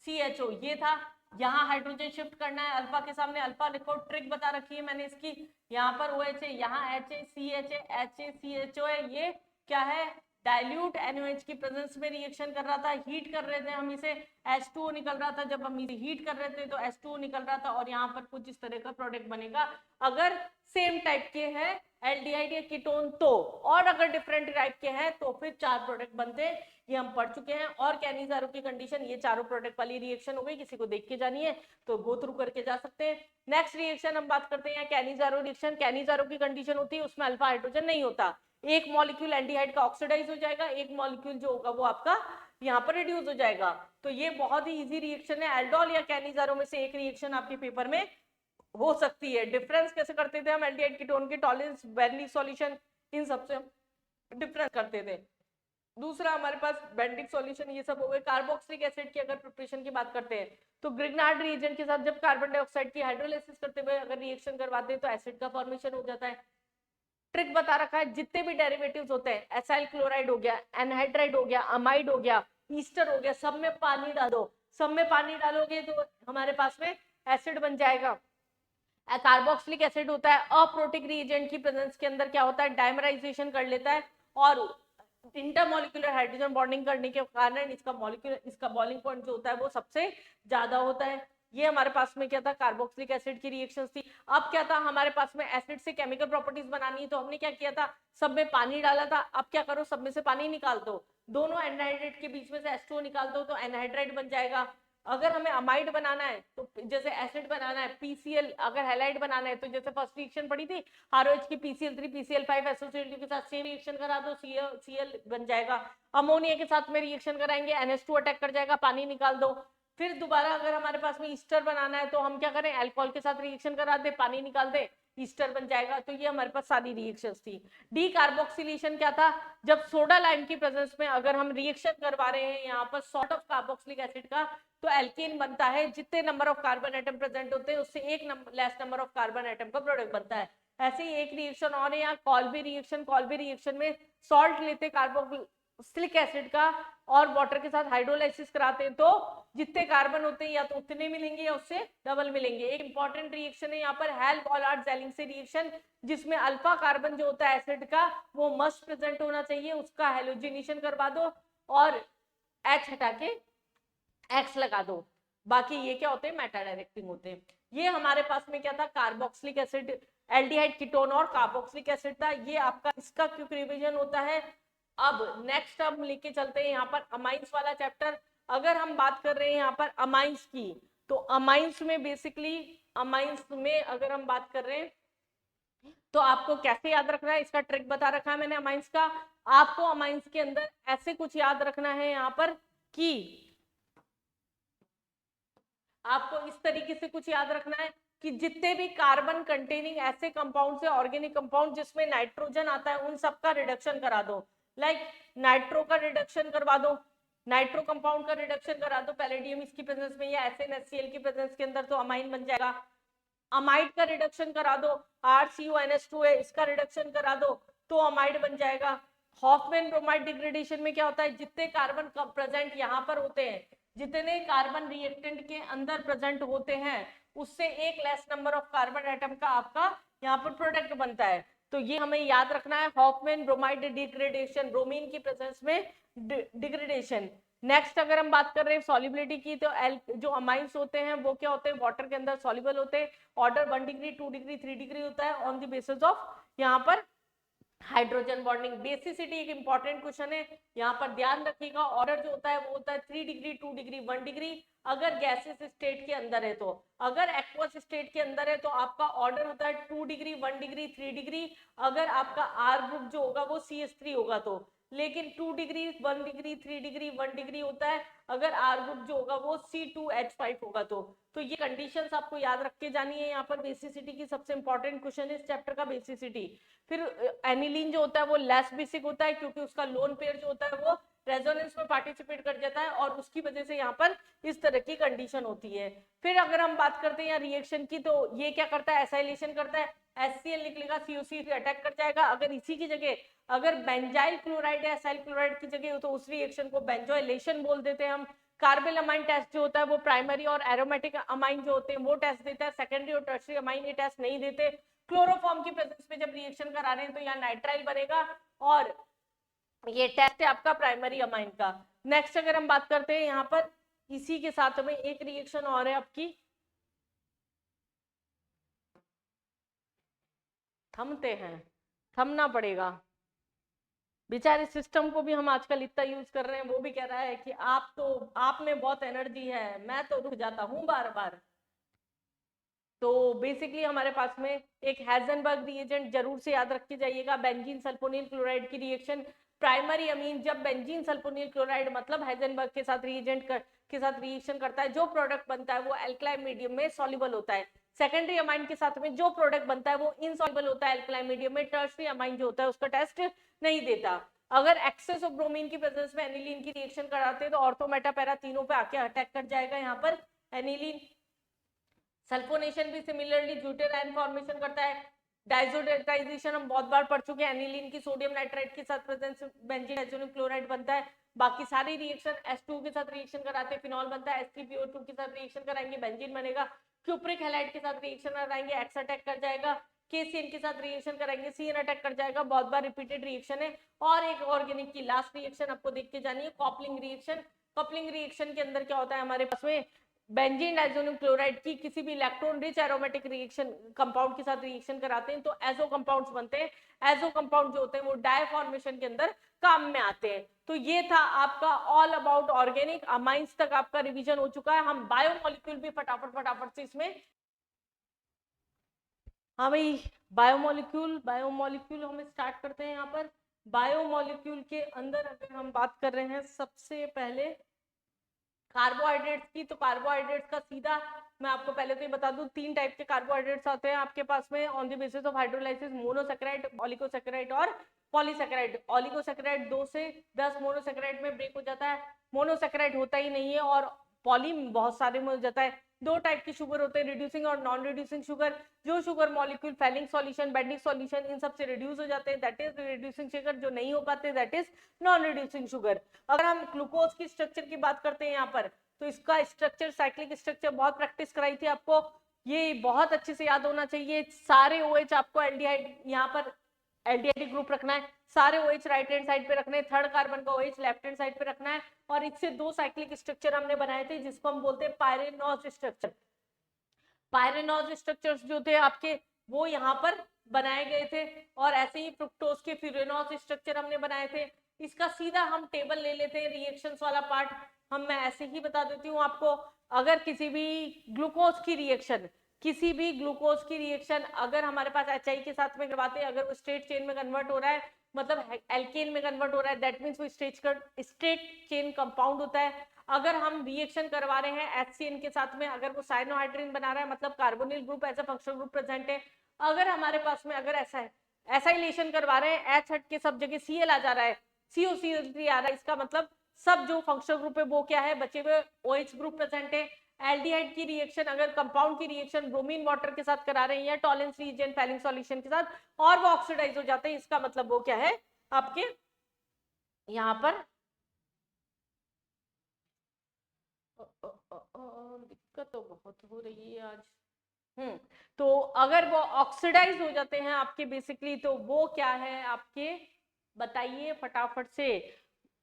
CHO, ये था। यहाँ हाइड्रोजन शिफ्ट करना है, अल्फा के सामने अल्फा लिखो, ट्रिक बता रखी है मैंने इसकी। यहाँ पर OH है, यहाँ H है, CH है, H है, CHO है। ये क्या है, डाइल्यूट NOH की प्रेजेंस में रिएक्शन कर रहा था, हीट कर रहे थे हम इसे, H2O निकल रहा था। जब हम इसे हीट कर रहे थे तो H2O निकल रहा था और यहाँ पर कुछ इस तरह का प्रोडक्ट बनेगा अगर सेम टाइप के हैं एल्डिहाइड या कीटोन तो, और अगर डिफरेंट टाइप के हैं तो फिर 4 प्रोडक्ट बनते हैं। ये हम पढ़ चुके हैं। और कैनिज़ारो की कंडीशन, ये चारों प्रोडक्ट वाली रिएक्शन हो गई। किसी को देख के जानी है तो गो थ्रू करके जा सकते हैं। नेक्स्ट रिएक्शन हम बात करते हैं कैनिज़ारो रिएक्शन। कैनिज़ारो की कंडीशन होती है उसमें अल्फा हाइड्रोजन नहीं होता, एक मॉलिक्यूल एल्डिहाइड का ऑक्सीडाइज हो जाएगा, एक मॉलिक्यूल जो होगा वो आपका यहाँ पर रिड्यूस हो जाएगा। तो ये बहुत ही इजी रिएक्शन है। एल्डोल या कैनिज़ारो में से एक रिएक्शन आपके पेपर में हो सकती है। डिफरेंस कैसे करते थे हम, एल्डिहाइड कीटोन के टॉलरेंस, बेंडिक सॉल्यूशन, इन सबसे डिफरेंस करते थे। दूसरा हमारे पास बेंडिक सॉल्यूशन, ये सब हो गए। कार्बोक्सिलिक एसिड की अगर प्रिपरेशन की बात करते हैं तो ग्रिग्नार्ड रिएजेंट के साथ जब कार्बन डाइऑक्साइड की हाइड्रोलाइसिस करते हुए अगर रिएक्शन करवाते हैं तो एसिड का फॉर्मेशन हो जाता है। ट्रिक बता रखा है, जितने भी डेरिवेटिव्स होते हैं, एसाइल क्लोराइड हो गया, एनहाइड्राइड हो गया, अमाइड हो गया, ईस्टर हो गया, सब में पानी डालो। सब में पानी डालोगे तो हमारे पास में एसिड बन जाएगा। कार्बोक्सिलिक एसिड होता है अप्रोटिक रिएजेंट की प्रेजेंस के अंदर क्या होता है, डायमराइजेशन कर लेता है और इंटरमॉलिक्यूलर हाइड्रोजन बॉन्डिंग करने के कारण इसका बॉइलिंग पॉइंट जो होता है वो सबसे ज्यादा होता है। ये हमारे पास में क्या था, कार्बोक्सिलिक एसिड की रिएक्शंस थी। अब क्या था, हमारे पास में एसिड से केमिकल प्रॉपर्टीज बनानी है तो हमने क्या किया था, सब में पानी डाला था। अब क्या करो, सब में से पानी निकाल दो, दोनों एनहाइड्राइड के बीच में से H2O निकाल दो तो एनहाइड्राइड बन जाएगा। अगर हमें अमाइड बनाना है तो जैसे एसिड बनाना है, पीसीएल अगर हैलाइड बनाना है तो जैसे फर्स्ट रिएक्शन पड़ी थी आरओएच की पीसीएल3 पीसीएल5 एसोसिएटिव के साथ सेम रिएक्शन करा दो, सीएल बन जाएगा। अमोनिया के साथ में रिएक्शन कराएंगे, NH2 अटैक कर जाएगा, पानी निकाल दो। फिर दोबारा अगर हमारे पास में ईस्टर बनाना है तो हम क्या करें, अल्कोहल के साथ रिएक्शन करा दे, पानी निकाल दे, ईस्टर बन जाएगा। तो ये हमारे पास सारी रिएक्शंस थी। डी कार्बोक्सिलेशन क्या था, जब सोडा लाइम की प्रेजेंस में अगर हम रिएक्शन करवा रहे हैं यहाँ पर सॉल्ट ऑफ कार्बोक्सिलिक एसिड का, तो एल्केन बनता है। जितने number of carbon atom present होते हैं उससे एक less number of carbon atom का प्रोडक्ट बनता है। ऐसे ही एक रिएक्शन और है यहाँ कॉल्बी रिएक्शन। कॉल्बी रिएक्शन में सॉल्ट लेते कार्बोक्सिलिक एसिड का और वाटर के साथ हाइड्रोलाइसिस कराते हैं, तो जितने कार्बन होते हैं या तो उतने मिलेंगे या उससे डबल मिलेंगे। एक इंपॉर्टेंट रिएक्शन है यहाँ पर हेल बॉलार्ड जेलिंग्से रिएक्शन, जिसमें अल्फा कार्बन जो होता है एसिड का वो मस्ट प्रेजेंट होना चाहिए, उसका हेलोजिनेशन करवा दो और H हटा के X लगा दो। बाकी ये क्या होते हैं, मेटा डायरेक्टिंग होते हैं। ये हमारे पास में क्या था, कार्बोक्सिलिक एसिड, एल्डिहाइड कीटोन और कार्बोक्सिलिक एसिड था। ये आपका इसका क्विक रिवीजन होता है। अब नेक्स्ट हम लेके चलते हैं यहाँ पर अमाइंस वाला चैप्टर। अगर हम बात कर रहे हैं यहाँ पर अमाइंस की, तो अमाइंस में बेसिकली अमाइंस में अगर हम बात कर रहे हैं तो आपको कैसे याद रखना है, इसका ट्रिक बता रखा है मैंने अमाइंस का। आपको अमाइंस के अंदर ऐसे कुछ याद रखना है यहाँ पर कि आपको इस तरीके से कुछ याद रखना है कि जितने भी कार्बन कंटेनिंग ऐसे कंपाउंड से ऑर्गेनिक कंपाउंड जिसमें नाइट्रोजन आता है उन सबका रिडक्शन करा दो। लाइक नाइट्रो का रिडक्शन करवा दो, नाइट्रो कंपाउंड का रिडक्शन करा दो पैलेडियम इसकी प्रेजेंस में या SnHCl की प्रेजेंस के अंदर, तो अमाइन बन जाएगा। अमाइड का रिडक्शन करा दो, RCONH2 है इसका रिडक्शन करा दो तो अमाइड बन जाएगा। हॉफमैन ब्रोमाइड डिग्रेडेशन में क्या होता है, जितने कार्बन प्रेजेंट यहाँ पर होते हैं, जितने कार्बन रिएक्टेंट के अंदर प्रेजेंट होते हैं उससे एक less number of carbon atom का आपका यहाँ पर प्रोडक्ट बनता है। तो ये हमें याद रखना है, हॉफमैन ब्रोमाइड डिग्रेडेशन, ब्रोमीन की प्रेजेंस में डिग्रेडेशन। नेक्स्ट अगर हम बात कर रहे हैं सॉल्युबिलिटी की, तो जो अमाइंस होते हैं वो क्या होते हैं, वाटर के अंदर सॉल्युबल होते हैं। ऑर्डर 1 डिग्री 2 डिग्री 3 डिग्री होता है ऑन द बेसिस ऑफ यहाँ पर हाइड्रोजन बॉन्डिंग। बेसिसिटी एक इंपॉर्टेंट क्वेश्चन है, यहाँ पर ध्यान रखिएगा। ऑर्डर जो होता है वो होता है 3 डिग्री 2 डिग्री 1 डिग्री अगर गैसेस स्टेट के अंदर है तो। अगर एक्वस स्टेट के अंदर है तो आपका ऑर्डर होता है 2 डिग्री 1 डिग्री 3 डिग्री अगर आपका आर ग्रुप जो होगा वो CH3 होगा तो। लेकिन 2 डिग्री 1 डिग्री 3 डिग्री 1 डिग्री होता है अगर आर ग्रुप जो होगा वो C2H5 होगा तो ये कंडीशंस आपको याद रख के जानी है। यहाँ पर बेसिसिटी की सबसे इंपॉर्टेंट क्वेश्चन है इस चैप्टर का, बेसिसिटी। फिर एनिलीन जो होता है वो लेस बेसिक होता है क्योंकि उसका लोन पेयर जो होता है वो रेजोनेंस में पार्टिसिपेट कर जाता है और उसकी वजह से यहाँ पर इस तरह की कंडीशन होती है। फिर अगर हम बात करते हैं रिएक्शन की, तो ये क्या करता है, एसाइलेशन करता है। HCl निकलेगा, COC से अटैक कर जाएगा। अगर इसी की जगह अगर बेंजाइल क्लोराइड या एसाइल क्लोराइड की जगह हो तो उस रिएक्शन को बेंजोइलेशन बोल देते हैं हम। कार्बल अमाइन टेस्ट जो होता है वो प्राइमरी और एरोमेटिक अमाइन जो होते हैं वो टेस्ट देता है, सेकेंडरी और टर्शियरी अमाइन ये टेस्ट नहीं देते। क्लोरोफॉर्म की प्रेजेंस में जब रिएक्शन करा रहे हैं तो यहाँ नाइट्राइल बनेगा और ये टेस्ट है आपका प्राइमरी अमाइन का। नेक्स्ट अगर हम बात करते हैं यहाँ पर इसी के साथ में एक रिएक्शन और है आपकी, थमते हैं, थमना पड़ेगा बेचारे सिस्टम को भी। हम आजकल इतना यूज कर रहे हैं, वो भी कह रहा है कि आप में बहुत एनर्जी है, मैं तो रुक जाता हूं बार बार। तो बेसिकली हमारे पास में एक हेजनबर्ग रिएजेंट जरूर से याद रख के जाइएगा, बेंजीन सल्फोनिल क्लोराइड की रिएक्शन। प्राइमरी अमीन जब बेंजीन सल्फोनिल क्लोराइड मतलब हेजनबर्ग के साथ के साथ रिएक्शन करता है, जो प्रोडक्ट बनता है वो एल्कलाइन मीडियम में सॉल्युबल होता है। सेकेंडरी अमाइन के साथ में जो प्रोडक्ट बनता है वो इनसॉल्युबल होता है एल्कलाइन मीडियम में। टर्शियरी अमाइन जो होता है उसका टेस्ट नहीं देता। अगर एक्सेस ऑफ ब्रोमीन की प्रेजेंस में एनिलीन की रिएक्शन कराते हैं तो ऑर्थो मेटा पैरा तीनों पे आके अटैक कर जाएगा यहाँ पर एनिलीन। सल्फोनेशन भी सिमिलरली ब्यूटेराइन फॉर्मेशन करता है। डाइजोडेटाइजेशन हम बहुत बार पढ़ चुके हैं, एनिलीन की सोडियम नाइट्राइट के साथ प्रेजेंस बेंजीन डाइजोनियम क्लोराइड बनता है। बाकी सारी रिएक्शन H2 के साथ रिएक्शन कराते हैं, फिनॉल बनता है, H3PO2 के साथ रिएक्शन कराएंगे बेंजीन बनेगा। क्यूप्रिक हैलाइड के साथ रिएक्शन कराएंगे, X अटैक कर जाएगा। KCN के साथ रिएक्शन कराएंगे, CN अटैक कर जाएगा। बहुत बार रिपीटेड रिएक्शन है। और एक ऑर्गेनिक की लास्ट रिएक्शन आपको देख के जानी है, कॉपलिंग रिएक्शन। कपलिंग रिएक्शन के अंदर क्या होता है हमारे पास में बेंजीन डाइजोनियम क्लोराइड की किसी भी electron rich aromatic reaction compound के साथ रिएक्शन कराते हैं तो एजो कंपाउंड्स बनते हैं। एजो कंपाउंड जो होते हैं वो डाई फॉर्मेशन के अंदर काम में आते हैं। तो ये था आपका ऑल अबाउट ऑर्गेनिक अमाइंस तक आपका रिवीजन हो चुका है। हम बायोमोलिक्यूल भी फटाफट से इसमें, हाँ भाई बायोमोलिक्यूल हम स्टार्ट करते हैं। यहाँ पर बायोमोलिक्यूल के अंदर अगर हम बात कर रहे हैं सबसे पहले कार्बोहाइड्रेट्स की, तो कार्बोहाइड्रेट्स का सीधा मैं आपको पहले तो ये बता दूं 3 टाइप के कार्बोहाइड्रेट्स आते हैं आपके पास में on the basis of hydrolysis, monosaccharide, oligosaccharide और पॉलीसैकेराइड। ऑलिगोसैकेराइड 2 से 10 मोनोसैकेराइड में ब्रेक हो जाता है, मोनोसैकेराइड होता ही नहीं है और पॉली बहुत सारे में हो जाता है। 2 टाइप के शुगर होते हैं, रिड्यूसिंग और नॉन रिड्यूसिंग शुगर। जो sugar molecule Fehling solution, Benedict solution इन सब से रिड्यूस हो जाते हैं दैट इज रिड्यूसिंग शुगर, जो नहीं हो पाते that is non reducing sugar. अगर हम ग्लूकोज की स्ट्रक्चर की बात करते हैं यहाँ पर, तो इसका स्ट्रक्चर, साइक्लिक स्ट्रक्चर बहुत प्रैक्टिस कराई थी आपको, ये बहुत अच्छे से याद होना चाहिए। सारे OH आपको एल्डिहाइड, यहाँ पर एल्डिहाइड ग्रुप रखना है, सारे OH राइट हैंड साइड पे रखने हैं, थर्ड कार्बन का OH लेफ्ट हैंड साइड पे रखना है। और इससे 2 साइक्लिक स्ट्रक्चर हमने बनाए थे जिसको हम बोलते हैं पायरेनॉज स्ट्रक्चर। पायरेनॉज स्ट्रक्चर्स जो थे आपके वो यहाँ पर बनाए गए थे, और ऐसे ही फ्रुक्टोज के फ्यूरेनॉज स्ट्रक्चर हमने बनाए थे। इसका सीधा हम टेबल ले लेते हैं, रिएक्शंस वाला पार्ट मैं ऐसे ही बता देती हूँ आपको। अगर किसी भी ग्लूकोज की रिएक्शन अगर हमारे पास HI के साथ में करवाते हैं, अगर वो स्ट्रेट चेन में कन्वर्ट हो रहा है, मतलब एल्केन में कन्वर्ट हो रहा है, दैट मीन्स वो स्ट्रेट चेन कंपाउंड होता है। अगर हम रिएक्शन करवा रहे हैं HCN के साथ में, अगर वो साइनोहाइड्रिन बना रहा है, मतलब carbonyl group as a functional group present है। अगर हमारे पास में अगर ऐसा है एसाइलेशन करवा रहे हैं, H हट के सब जगह Cl आ जा रहा है, COCl3 आ रहा है, इसका मतलब सब जो फंक्शनल ग्रुप है वो क्या है, बचे हुए OH ग्रुप प्रेजेंट है। एल्डिहाइड की रिएक्शन, अगर कंपाउंड की रिएक्शन ब्रोमीन वाटर के साथ करा रहे हैं या टॉलेंस रीजन फेलिंग सॉल्यूशन के साथ, और वो ऑक्सीडाइज हो जाते हैं, इसका मतलब वो क्या है आपके यहाँ पर दिक्कत तो बहुत हो रही है आज। तो अगर वो ऑक्सीडाइज हो जाते हैं आपके बेसिकली, तो वो क्या है आपके, बताइए फटाफट से।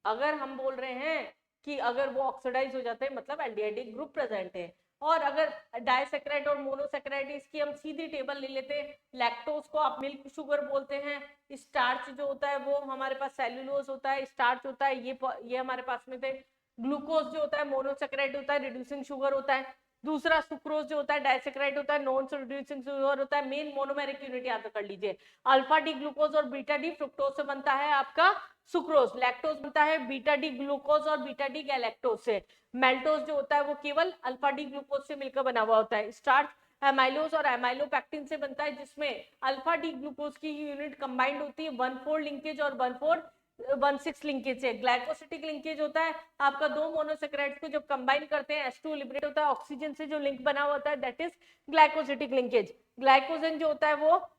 अगर हम बोल रहे हैं कि अगर वो ऑक्सीडाइज हो जाते हैं मतलब एल्डिहाइडिक ग्रुप प्रेजेंट है। और अगर डाइसैकेराइड और मोनोसैकेराइड, इसकी हम सीधी टेबल ले लेते हैं। लैक्टोज को आप मिल्क शुगर बोलते हैं, स्टार्च जो होता है वो हमारे पास सेल्यूलोज होता है, स्टार्च होता है, ये हमारे पास में थे। ग्लूकोज जो होता है मोनोसैकेराइड होता है, रिड्यूसिंग शुगर होता है। दूसरा सुक्रोज जो होता है डाइसैकेराइड होता है, नॉन रिड्यूसिंग शुगर होता है। मेन मोनोमेरिक यूनिट याद कर लीजिए, अल्फा डी ग्लूकोज और बीटा डी फ्रुक्टोज से बनता है आपका सुक्रोज। लैक्टोज बनता है बीटा डी ग्लूकोज और बीटा डी गैलेक्टोज से। मेल्टोज जो होता है वो केवल अल्फा डी ग्लूकोज से मिलकर बना हुआ होता है। स्टार्च एमाइलोज और एमाइलोपैक्टिन से बनता है, जिसमें अल्फा डी ग्लूकोज की यूनिट कंबाइंड होती है 1,4 लिंकेज और 1,4,1,6 लिंकेज से। ग्लाइकोसिटिक लिंकेज होता है आपका, 2 मोनोसैकेराइड्स को जब कंबाइन करते हैं H2 लिबरेट होता है, ऑक्सीजन से जो लिंक बना हुआ होता है that is glycosidic linkage. Glycogen जो होता है वो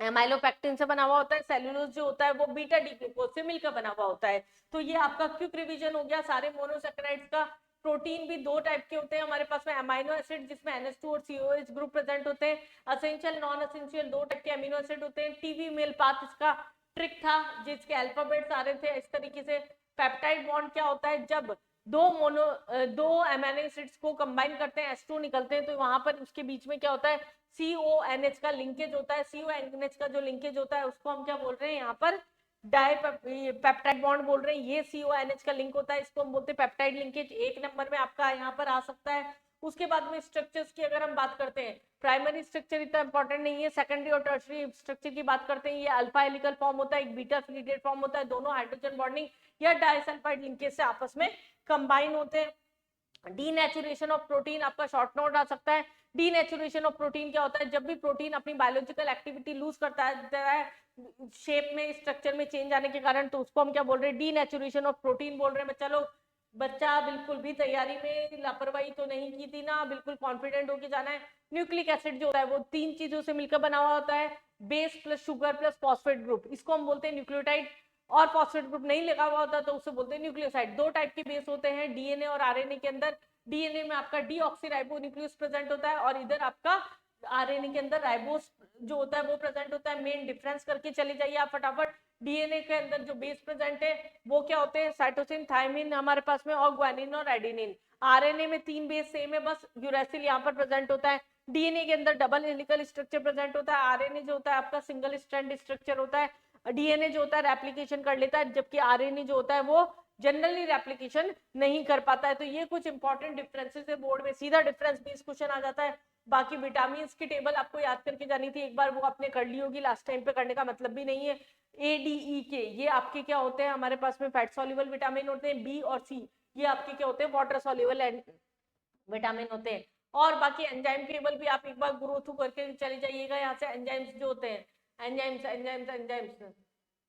एमाइलोपैक्टिन से बना हुआ होता है। सेल्यूलोज जो होता है वो बीटा डी ग्लूकोज से मिलकर बना हुआ होता है। तो ये आपका क्विक रिवीजन हो गया सारे मोनोसैकेराइड्स का। प्रोटीन भी 2 टाइप के होते हैं हमारे पास में, अमीनो एसिड जिसमें NH2 और COH ग्रुप प्रेजेंट होते हैं। असेंशियल नॉन असेंशियल 2 टाइप के अमीनो एसिड होते हैं। टीवी मेल पाथ इसका ट्रिक था जिसके अल्फाबेट्स आ रहे थे इस तरीके से। पेप्टाइड बॉन्ड क्या होता है, जब दो अमीनो एसिड्स को कंबाइन करते हैं H2 निकलते हैं, तो वहां पर उसके बीच में क्या होता है CONH का लिंकेज होता है। CONH का जो लिंकेज होता है उसको हम क्या बोल रहे हैं यहाँ पर पेप्टाइड बॉन्ड बोल रहे हैं। ये CONH का लिंक होता है, इसको हम बोलते हैं पेप्टाइड लिंकेज। 1 नंबर में आपका यहाँ पर आ सकता है। उसके बाद में स्ट्रक्चर्स की अगर हम बात करते हैं, प्राइमरी स्ट्रक्चर इतना इंपॉर्टेंट नहीं है, सेकेंडरी और टर्शरी स्ट्रक्चर की बात करते हैं। ये अल्फा हेलिकल फॉर्म होता है, एक बीटा सिलिकेट फॉर्म होता है, दोनों हाइड्रोजन बॉन्डिंग या डाइसल्फाइड लिंकेज से आपस में कंबाइन होते हैं। डीनेचुरेशन ऑफ प्रोटीन आपका शॉर्ट नोट आ सकता है। डीनेचुरेशन ऑफ प्रोटीन क्या होता है, जब भी प्रोटीन अपनी बायोलॉजिकल एक्टिविटी लूज करता है शेप में, स्ट्रक्चर में चेंज आने के कारण, तो उसको हम क्या बोल रहे हैं, डीनेचुरेशन ऑफ प्रोटीन बोल रहे हैं। चलो बच्चा बिल्कुल भी तैयारी में लापरवाही तो नहीं की थी ना, बिल्कुल कॉन्फिडेंट होके जाना है। न्यूक्लिक एसिड जो होता है वो 3 चीजों से मिलकर बना हुआ होता है, base plus sugar plus phosphate group, इसको हम बोलते हैं न्यूक्लियोटाइड। और फॉस्फेट ग्रुप नहीं लगा हुआ होता तो उसे बोलते हैं न्यूक्लियोसाइड। 2 टाइप के बेस होते हैं डीएनए और आरएनए के अंदर। डीएनए में आपका डीऑक्सीराइबोन्यूक्लियोस प्रेजेंट होता है और इधर आपका आरएनए के अंदर राइबोस जो होता है वो प्रेजेंट होता है। मेन डिफरेंस करके चले जाइए आप फटाफट। डीएनए के अंदर जो बेस प्रेजेंट है वो क्या होते हैं, साइटोसिन, थायमिन हमारे पास में, और ग्वानिन और एडेनिन। आरएनए में 3 बेस सेम है, बस यूरेसिल यहाँ पर प्रेजेंट होता है। डीएनए के अंदर डबल हेलिकल स्ट्रक्चर प्रेजेंट होता है। आरएनए जो होता है आपका सिंगल स्ट्रैंड स्ट्रक्चर होता है। डीएनए जो होता है रेप्लिकेशन कर लेता है, जबकि आरएनए जो होता है वो जनरली रेप्लिकेशन नहीं कर पाता है। तो ये कुछ इंपॉर्टेंट डिफरेंसेस है, बोर्ड में सीधा डिफरेंस 20 क्वेश्चन आ जाता है। बाकी विटामिन की टेबल आपको याद करके जानी थी, एक बार वो आपने कर ली होगी, लास्ट टाइम पे करने का मतलब भी नहीं है। ए डी ई के ये आपके क्या होते हैं, हमारे पास में फैट सॉल्युबल विटामिन होते हैं। बी और सी ये आपके क्या होते हैं, वाटर सॉल्युबल विटामिन होते हैं। और बाकी एंजाइम केबल भी आप एक बार ग्रो थ्रू करके चले जाइएगा। यहाँ से एंजाइम्स जो होते हैं, एंजाइम्स एंजाइम्स एंजाइम्स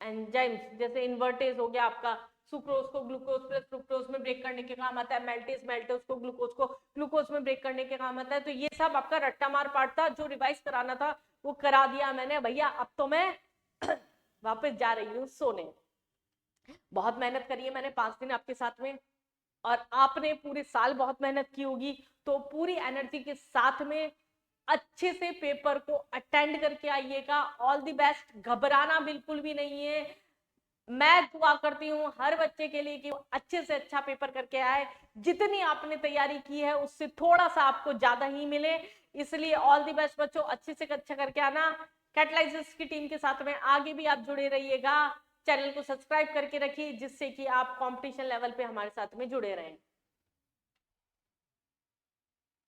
एंजाइम्स जैसे इन्वर्टेज हो गया आपका, सुक्रोज को ग्लूकोज प्लस फ्रुक्टोज में ब्रेक करने के काम आता है। मेल्टेज मेल्टोज को ग्लूकोज में ब्रेक करने के काम आता है। तो ये सब आपका रट्टा मार पार्ट था, जो रिवाइज कराना था वो करा दिया मैंने भैया। अब तो मैं वापस जा रही हूँ सोने। बहुत मेहनत करी है मैंने 5 दिन आपके साथ में, और आपने पूरे साल बहुत मेहनत की होगी। तो पूरी एनर्जी के साथ में अच्छे से पेपर को अटेंड करके आइएगा। ऑल द बेस्ट, घबराना बिल्कुल भी नहीं है। मैं दुआ करती हूँ हर बच्चे के लिए कि वो अच्छे से अच्छा पेपर करके आए, जितनी आपने तैयारी की है उससे थोड़ा सा आपको ज्यादा ही मिले। इसलिए ऑल द बेस्ट बच्चों, अच्छे से अच्छा करके आना। कैटलाइजर्स की टीम के साथ में आगे भी आप जुड़े रहिएगा। चैनल को सब्सक्राइब करके रखिए, जिससे कि आप कंपटीशन लेवल पे हमारे साथ में जुड़े रहें।